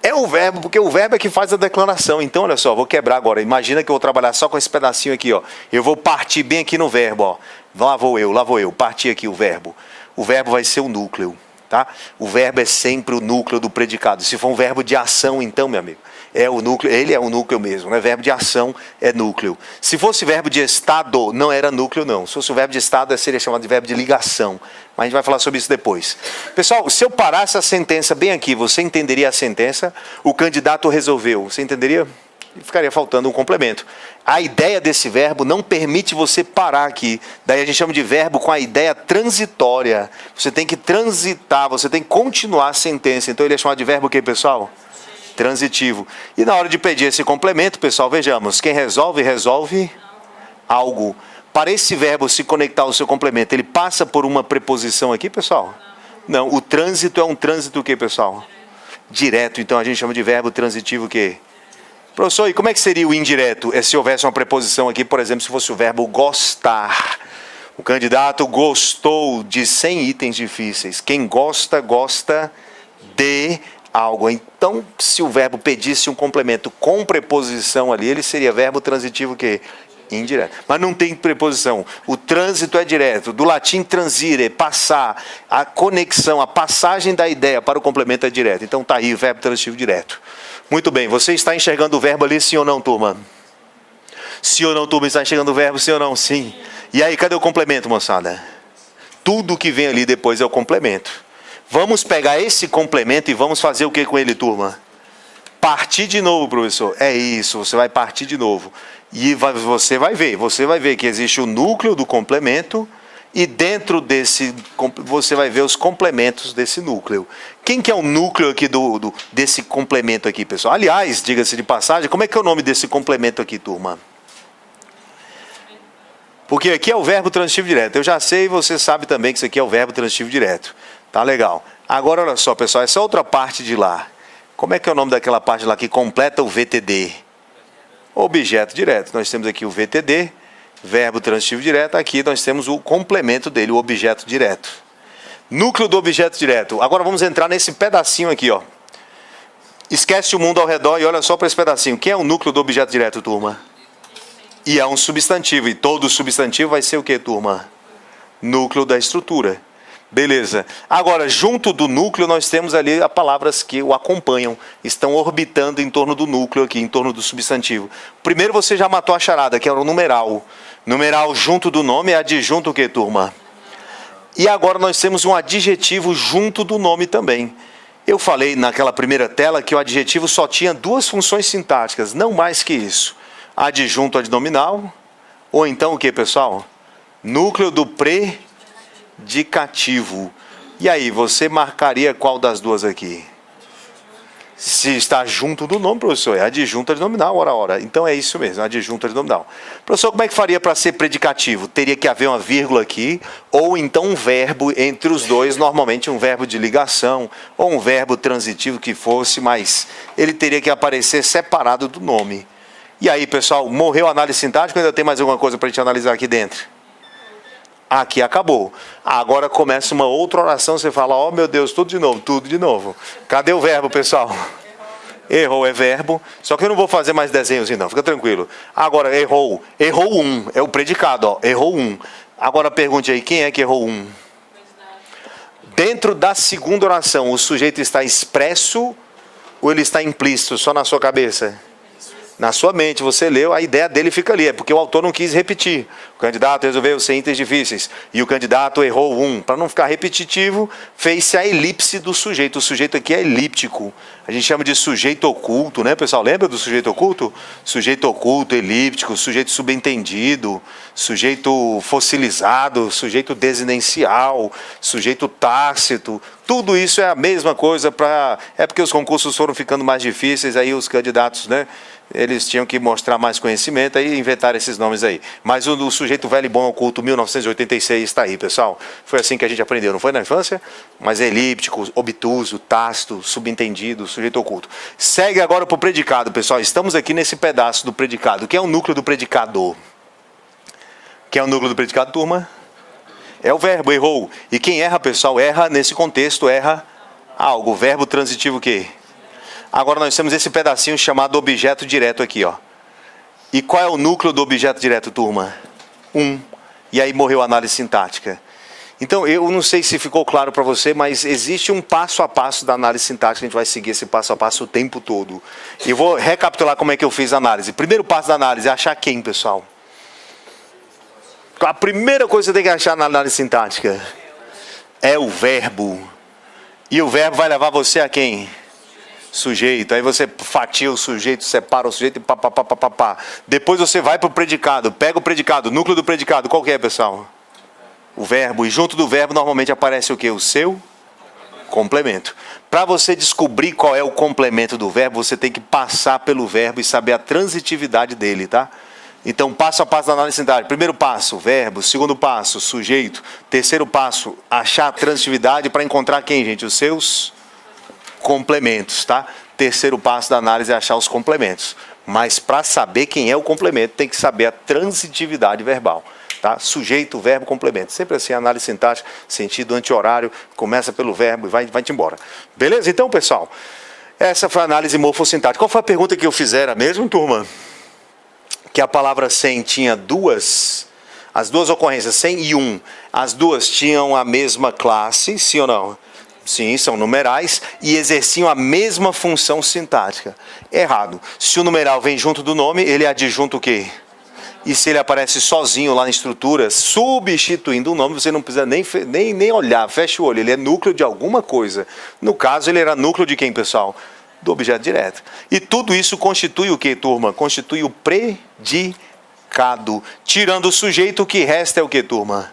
É o verbo, porque o verbo é que faz a declaração. Então, olha só, vou quebrar agora. Imagina que eu vou trabalhar só com esse pedacinho aqui, ó. Eu vou partir bem aqui no verbo, ó. Lá vou eu. Partir aqui o verbo. O verbo vai ser o núcleo, tá? O verbo é sempre o núcleo do predicado. Se for um verbo de ação, então, meu amigo, é o núcleo, ele é o núcleo mesmo, né? Verbo de ação é núcleo. Se fosse verbo de estado, não era núcleo, não. Se fosse um verbo de estado, seria chamado de verbo de ligação. Mas a gente vai falar sobre isso depois. Pessoal, se eu parasse a sentença bem aqui, você entenderia a sentença? O candidato resolveu. Você entenderia? Ficaria faltando um complemento. A ideia desse verbo não permite você parar aqui. Daí a gente chama de verbo com a ideia transitória. Você tem que transitar, você tem que continuar a sentença. Então ele é chamado de verbo o quê, pessoal? Transitivo. E na hora de pedir esse complemento, pessoal, vejamos. Quem resolve algo. Para esse verbo se conectar ao seu complemento, ele passa por uma preposição aqui, pessoal? Não, o trânsito é um trânsito o quê, pessoal? Direto. Então a gente chama de verbo transitivo o quê? Professor, e como é que seria o indireto? É se houvesse uma preposição aqui, por exemplo, se fosse o verbo gostar. O candidato gostou de 100 itens difíceis. Quem gosta, gosta de algo. Então, se o verbo pedisse um complemento com preposição ali, ele seria verbo transitivo o quê? Indireto. Mas não tem preposição. O trânsito é direto. Do latim transire, passar. A conexão, a passagem da ideia para o complemento é direto. Então está aí o verbo transitivo direto. Muito bem. Você está enxergando o verbo ali, sim ou não, turma? Sim ou não, turma? Está enxergando o verbo, sim ou não? Sim. E aí, cadê o complemento, moçada? Tudo que vem ali depois é o complemento. Vamos pegar esse complemento e vamos fazer o que com ele, turma? Partir de novo, professor. É isso, você vai partir de novo. E você vai ver que existe o núcleo do complemento e dentro desse, você vai ver os complementos desse núcleo. Quem que é o núcleo aqui desse complemento aqui, pessoal? Aliás, diga-se de passagem, como é que é o nome desse complemento aqui, turma? Porque aqui é o verbo transitivo direto. Eu já sei, você sabe também que isso aqui é o verbo transitivo direto. Tá legal. Agora, olha só, pessoal, essa outra parte de lá. Como é que é o nome daquela parte lá que completa o VTD? Objeto direto. Nós temos aqui o VTD, verbo transitivo direto. Aqui nós temos o complemento dele, o objeto direto. Núcleo do objeto direto. Agora vamos entrar nesse pedacinho aqui, ó. Esquece o mundo ao redor e olha só para esse pedacinho. Quem é o núcleo do objeto direto, turma? E é um substantivo. E todo substantivo vai ser o que, turma? Núcleo da estrutura. Beleza. Agora, junto do núcleo, nós temos ali as palavras que o acompanham. Estão orbitando em torno do núcleo aqui, em torno do substantivo. Primeiro você já matou a charada, que era o numeral. Numeral junto do nome é adjunto o que, turma? E agora nós temos um adjetivo junto do nome também. Eu falei naquela primeira tela que o adjetivo só tinha duas funções sintáticas, não mais que isso. Adjunto adnominal, ou então o que, pessoal? Núcleo do predicativo. E aí, você marcaria qual das duas aqui? Se está junto do nome, professor, é adjunto adnominal, ora. Então é isso mesmo, adjunto adnominal. Professor, como é que faria para ser predicativo? Teria que haver uma vírgula aqui, ou então um verbo entre os dois, normalmente um verbo de ligação, ou um verbo transitivo que fosse, mas ele teria que aparecer separado do nome. E aí, pessoal, morreu a análise sintática ou ainda tem mais alguma coisa para a gente analisar aqui dentro? Aqui acabou. Agora começa uma outra oração, você fala, oh meu Deus, tudo de novo. Cadê o verbo, pessoal? Errou é verbo, só que eu não vou fazer mais desenhos não, fica tranquilo. Agora, errou um, é o predicado, ó, errou um. Agora pergunte aí, quem é que errou um? Dentro da segunda oração, o sujeito está expresso ou ele está implícito, só na sua cabeça? Na sua mente, você leu, a ideia dele fica ali, é porque o autor não quis repetir. O candidato resolveu ser itens difíceis, e o candidato errou um. Para não ficar repetitivo, fez-se a elipse do sujeito. O sujeito aqui é elíptico. A gente chama de sujeito oculto, né, pessoal? Lembra do sujeito oculto? Sujeito oculto, elíptico, sujeito subentendido, sujeito fossilizado, sujeito desinencial, sujeito tácito. Tudo isso é a mesma coisa é porque os concursos foram ficando mais difíceis, aí os candidatos, né, eles tinham que mostrar mais conhecimento, aí inventaram esses nomes aí. Mas o sujeito velho e bom oculto, 1986, está aí, pessoal. Foi assim que a gente aprendeu, não foi na infância? Mas é elíptico, obtuso, tácito, subentendido, sujeito oculto. Segue agora para o predicado, pessoal. Estamos aqui nesse pedaço do predicado. O que é o núcleo do predicado? Quem é o núcleo do predicado, turma? É o verbo, errou. E quem erra, pessoal, erra nesse contexto, erra algo. O verbo transitivo o quê? Agora nós temos esse pedacinho chamado objeto direto aqui, ó. E qual é o núcleo do objeto direto, turma? E aí morreu a análise sintática. Então, eu não sei se ficou claro para você, mas existe um passo a passo da análise sintática, a gente vai seguir esse passo a passo o tempo todo. E vou recapitular como é que eu fiz a análise. Primeiro passo da análise é achar quem, pessoal? A primeira coisa que você tem que achar na análise sintática é o verbo. E o verbo vai levar você a quem? Sujeito. Aí você fatia o sujeito, separa o sujeito e pá. Depois você vai para o predicado. Pega o predicado, o núcleo do predicado. Qual que é, pessoal? O verbo. E junto do verbo normalmente aparece o quê? O seu complemento. Para você descobrir qual é o complemento do verbo, você tem que passar pelo verbo e saber a transitividade dele, tá? Então, passo a passo da análise sintática. Primeiro passo, verbo. Segundo passo, sujeito. Terceiro passo, achar a transitividade para encontrar quem, gente? Os seus complementos, tá? Terceiro passo da análise é achar os complementos. Mas para saber quem é o complemento, tem que saber a transitividade verbal. Tá? Sujeito, verbo, complemento. Sempre assim, análise sintática, sentido anti-horário, começa pelo verbo e vai-te embora. Beleza? Então, pessoal, essa foi a análise morfossintática. Qual foi a pergunta que eu fiz? Era mesmo, turma? Que a palavra sem tinha as duas ocorrências, sem e um, as duas tinham a mesma classe, sim ou não? Sim, são numerais e exerciam a mesma função sintática. Errado. Se o numeral vem junto do nome, ele é adjunto o quê? E se ele aparece sozinho lá na estrutura, substituindo o nome, você não precisa nem olhar, fecha o olho, ele é núcleo de alguma coisa. No caso, ele era núcleo de quem, pessoal? Do objeto direto. E tudo isso constitui o que, turma? Constitui o predicado. Tirando o sujeito, o que resta é o que, turma?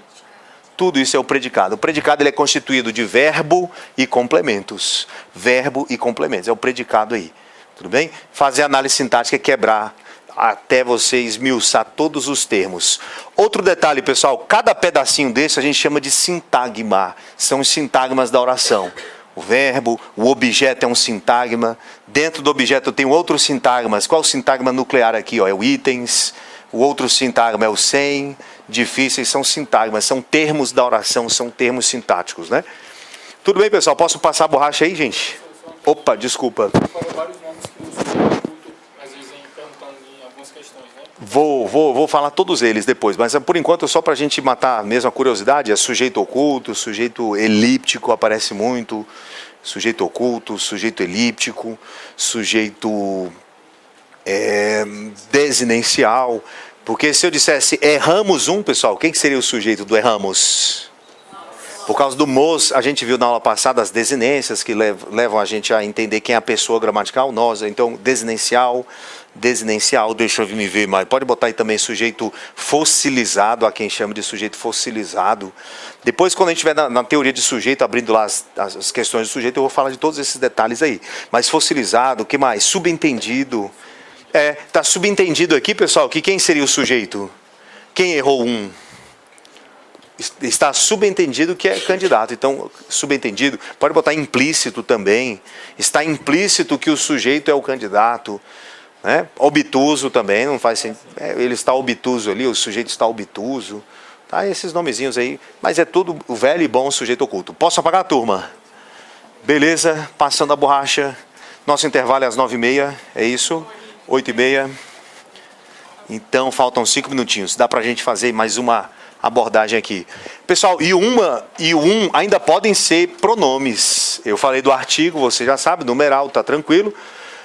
Tudo isso é o predicado. O predicado ele é constituído de verbo e complementos. Verbo e complementos. É o predicado aí. Tudo bem? Fazer análise sintática é quebrar até você esmiuçar todos os termos. Outro detalhe, pessoal. Cada pedacinho desse a gente chama de sintagma. São os sintagmas da oração. o verbo, o objeto é um sintagma, dentro do objeto tem outros sintagmas. Qual o sintagma nuclear aqui? Ó? É o itens, o outro sintagma é o sem, difíceis são sintagmas, são termos da oração, são termos sintáticos, né? Tudo bem, pessoal? Posso passar a borracha aí, gente? Opa, desculpa. Foram vários nomes que o sujeito oculto, às vezes, perguntando em algumas questões, né? Vou falar todos eles depois, mas por enquanto, só para a gente matar mesmo a curiosidade, é sujeito oculto, sujeito elíptico aparece muito, sujeito oculto, sujeito elíptico, sujeito desinencial, porque se eu dissesse erramos um, pessoal, quem que seria o sujeito do erramos? Por causa do mos, a gente viu na aula passada as desinências que levam a gente a entender quem é a pessoa gramatical, nós, então desinencial, deixa eu me ver, mas pode botar aí também sujeito fossilizado, a quem chama de sujeito fossilizado. Depois, quando a gente estiver na teoria de sujeito, abrindo lá as questões do sujeito, eu vou falar de todos esses detalhes aí. Mas fossilizado, o que mais? Subentendido. Tá subentendido aqui, pessoal, que quem seria o sujeito? Quem errou um? Está subentendido que é candidato. Então, subentendido, pode botar implícito também. Está implícito que o sujeito é o candidato. Né? Obtuso também, não faz sentido. Ele está obtuso ali, o sujeito está obtuso. Tá? Esses nomezinhos aí. Mas é tudo o velho e bom sujeito oculto. Posso apagar a turma? Beleza, passando a borracha. Nosso intervalo é às 9h30, é isso? 8h30. Então, faltam 5 minutinhos. Dá pra gente fazer mais uma abordagem aqui. Pessoal, e o um ainda podem ser pronomes. Eu falei do artigo, você já sabe, numeral, tá tranquilo.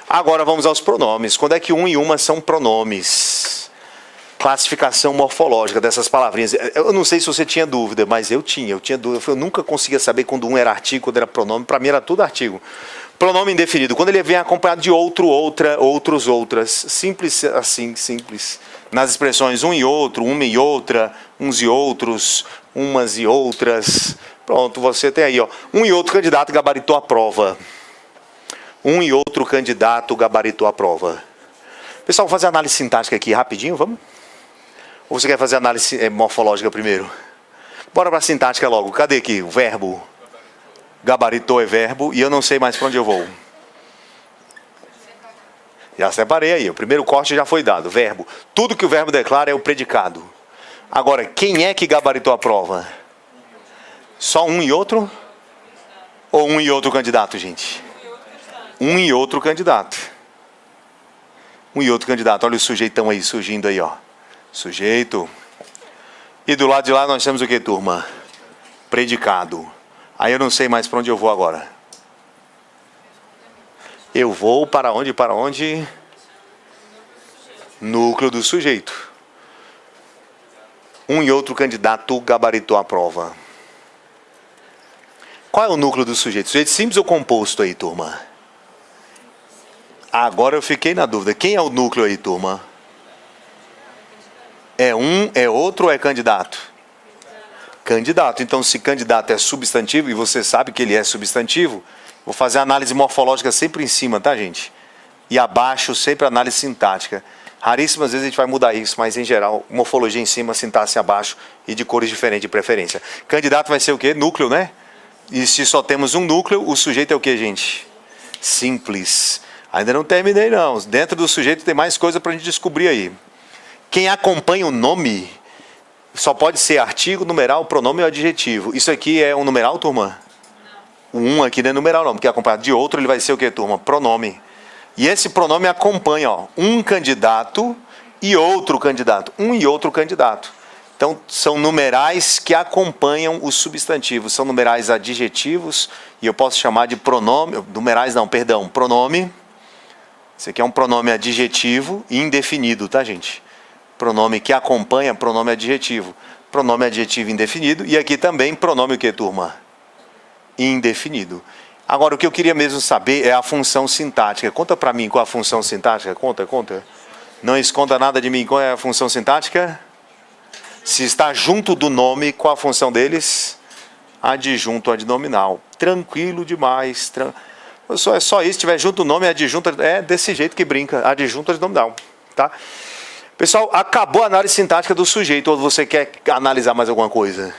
Agora vamos aos pronomes. Quando é que um e uma são pronomes? Classificação morfológica dessas palavrinhas. Eu não sei se você tinha dúvida, mas eu tinha dúvida. Eu nunca conseguia saber quando um era artigo, quando era pronome. Para mim era tudo artigo. Pronome indefinido, quando ele vem acompanhado de outro, outra, outros, outras. Simples assim, simples. Nas expressões um e outro, uma e outra, uns e outros, umas e outras. Pronto, você tem aí, ó. Um e outro candidato gabaritou a prova. Um e outro candidato gabaritou a prova. Pessoal, vou fazer análise sintática aqui rapidinho, vamos? Ou você quer fazer análise morfológica primeiro? Bora para a sintática logo. Cadê aqui o verbo? Gabaritou é verbo e eu não sei mais para onde eu vou. Já separei aí, o primeiro corte já foi dado, verbo. Tudo que o verbo declara é o predicado. Agora, quem é que gabaritou a prova? Só um e outro? Ou um e outro candidato, gente? Um e outro candidato. Um e outro candidato. Olha o sujeitão aí, surgindo aí, ó. Sujeito. E do lado de lá nós temos o que, turma? Predicado. Aí eu não sei mais para onde eu vou agora. Eu vou para onde? Para onde? Núcleo do sujeito. Um e outro candidato gabaritou a prova. Qual é o núcleo do sujeito? Sujeito simples ou composto aí, turma? Agora eu fiquei na dúvida. Quem é o núcleo aí, turma? É um, é outro ou é candidato? Candidato. Então, se candidato é substantivo, e você sabe que ele é substantivo, vou fazer a análise morfológica sempre em cima, tá, gente? E abaixo, sempre a análise sintática. Raríssimas vezes a gente vai mudar isso, mas em geral, morfologia em cima, sintaxe abaixo e de cores diferentes de preferência. Candidato vai ser o quê? Núcleo, né? E se só temos um núcleo, o sujeito é o quê, gente? Simples. Ainda não terminei, não. Dentro do sujeito tem mais coisa para a gente descobrir aí. Quem acompanha o nome só pode ser artigo, numeral, pronome ou adjetivo. Isso aqui é um numeral, turma? O um aqui não é numeral, não, porque acompanhado de outro ele vai ser o quê, turma? Pronome. E esse pronome acompanha, ó, um candidato e outro candidato. Um e outro candidato. Então, são numerais que acompanham os substantivos. São numerais adjetivos, e eu posso chamar de pronome... Numerais não, perdão, pronome. Esse aqui é um pronome adjetivo e indefinido, tá, gente? Pronome que acompanha, pronome adjetivo. Pronome adjetivo indefinido. E aqui também, pronome o que, turma? Indefinido. Agora, o que eu queria mesmo saber é a função sintática. Conta para mim qual é a função sintática. Conta. Não esconda nada de mim. Qual é a função sintática? Se está junto do nome, qual a função deles? Adjunto adnominal. Tranquilo demais. É só isso. Se tiver junto o nome, adjunto. É desse jeito que brinca. Adjunto adnominal. Tá? Pessoal, acabou a análise sintática do sujeito. Ou você quer analisar mais alguma coisa?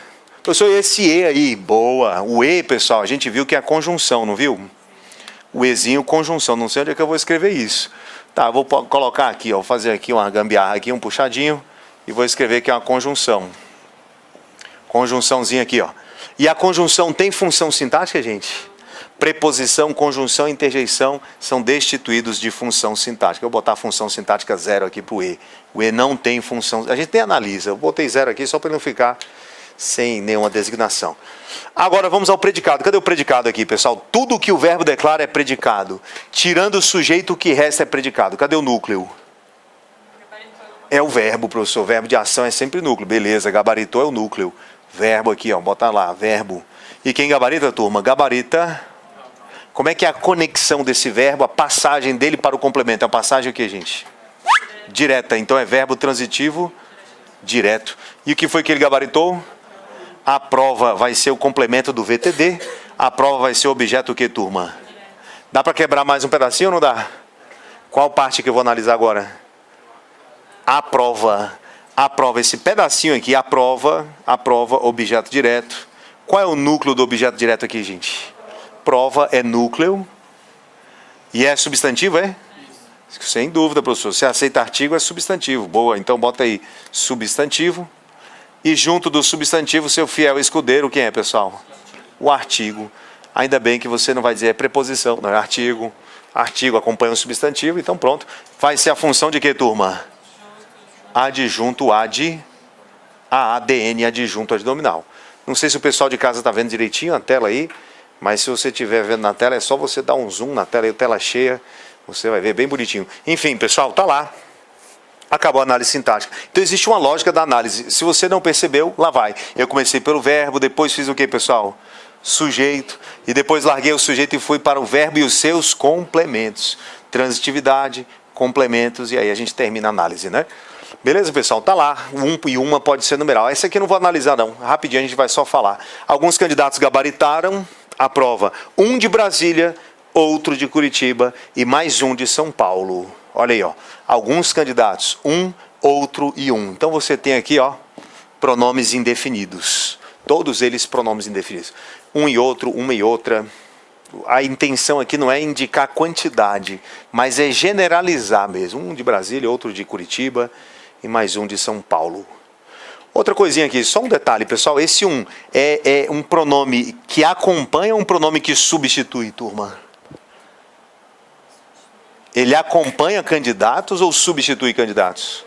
Professor, esse E aí, boa. O E, pessoal, a gente viu que é a conjunção, não viu? O Ezinho, conjunção. Não sei onde é que eu vou escrever isso. Tá, vou colocar aqui, ó, vou fazer aqui uma gambiarra aqui, um puxadinho, e vou escrever que é uma conjunção. Conjunçãozinha aqui, ó. E a conjunção tem função sintática, gente? Preposição, conjunção e interjeição são destituídos de função sintática. Eu vou botar a função sintática 0 aqui para o E. O E não tem função... A gente nem analisa. Eu botei 0 aqui só para não ficar sem nenhuma designação. Agora vamos ao predicado. Cadê o predicado aqui, pessoal? Tudo que o verbo declara é predicado. Tirando o sujeito, o que resta é predicado. Cadê o núcleo? É o verbo, professor. Verbo de ação é sempre núcleo. Beleza, gabaritou é o núcleo. Verbo aqui, ó. Bota lá, verbo. E quem gabarita, turma? Gabarita... Como é que é a conexão desse verbo, a passagem dele para o complemento? É uma passagem o que, gente? Direta. Então é verbo transitivo direto. E o que foi que ele gabaritou? A prova vai ser o complemento do VTD. A prova vai ser o objeto o que, turma? Dá para quebrar mais um pedacinho ou não dá? Qual parte que eu vou analisar agora? A prova. A prova, esse pedacinho aqui, a prova, objeto direto. Qual é o núcleo do objeto direto aqui, gente? Prova é núcleo e é substantivo, é? Sem dúvida, professor. Se aceita artigo, é substantivo. Boa, então bota aí substantivo. E junto do substantivo, seu fiel escudeiro, quem é, pessoal? O artigo. Ainda bem que você não vai dizer é preposição, não é artigo. Artigo acompanha o substantivo, então pronto. Vai ser a função de que, turma? Adjunto ad, AADN, adjunto adnominal. Não sei se o pessoal de casa está vendo direitinho a tela aí. Mas se você estiver vendo na tela, é só você dar um zoom na tela, tela cheia, você vai ver bem bonitinho. Enfim, pessoal, tá lá. Acabou a análise sintática. Então existe uma lógica da análise. Se você não percebeu, lá vai. Eu comecei pelo verbo, depois fiz o que, pessoal? Sujeito. E depois larguei o sujeito e fui para o verbo e os seus complementos. Transitividade, complementos, e aí a gente termina a análise, né? Beleza, pessoal? Tá lá. Um e uma pode ser numeral. Essa aqui eu não vou analisar, não. Rapidinho a gente vai só falar. Alguns candidatos gabaritaram a prova. Um de Brasília, outro de Curitiba e mais um de São Paulo. Olha aí, ó. Alguns candidatos. Um, outro e um. Então você tem aqui, ó, pronomes indefinidos. Todos eles pronomes indefinidos. Um e outro, uma e outra. A intenção aqui não é indicar quantidade, mas é generalizar mesmo. Um de Brasília, outro de Curitiba e mais um de São Paulo. Outra coisinha aqui, só um detalhe, pessoal. Esse um é um pronome que acompanha ou um pronome que substitui, turma? Ele acompanha candidatos ou substitui candidatos?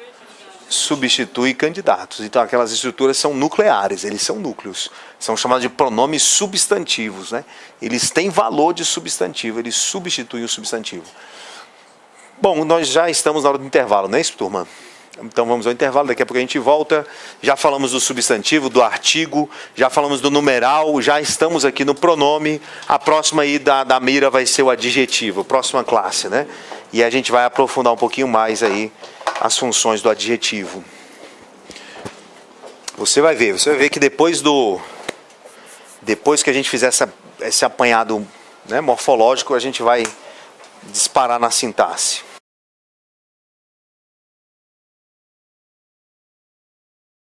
Substitui candidatos. Então aquelas estruturas são nucleares, eles são núcleos. São chamados de pronomes substantivos, né? Eles têm valor de substantivo, eles substituem o substantivo. Bom, nós já estamos na hora do intervalo, não é isso, turma? Então vamos ao intervalo, daqui a pouco a gente volta. Já falamos do substantivo, do artigo, já falamos do numeral, já estamos aqui no pronome. A próxima aí da mira vai ser o adjetivo, próxima classe, né? E a gente vai aprofundar um pouquinho mais aí as funções do adjetivo. Você vai ver que depois que a gente fizer esse apanhado, né, morfológico, a gente vai disparar na sintaxe.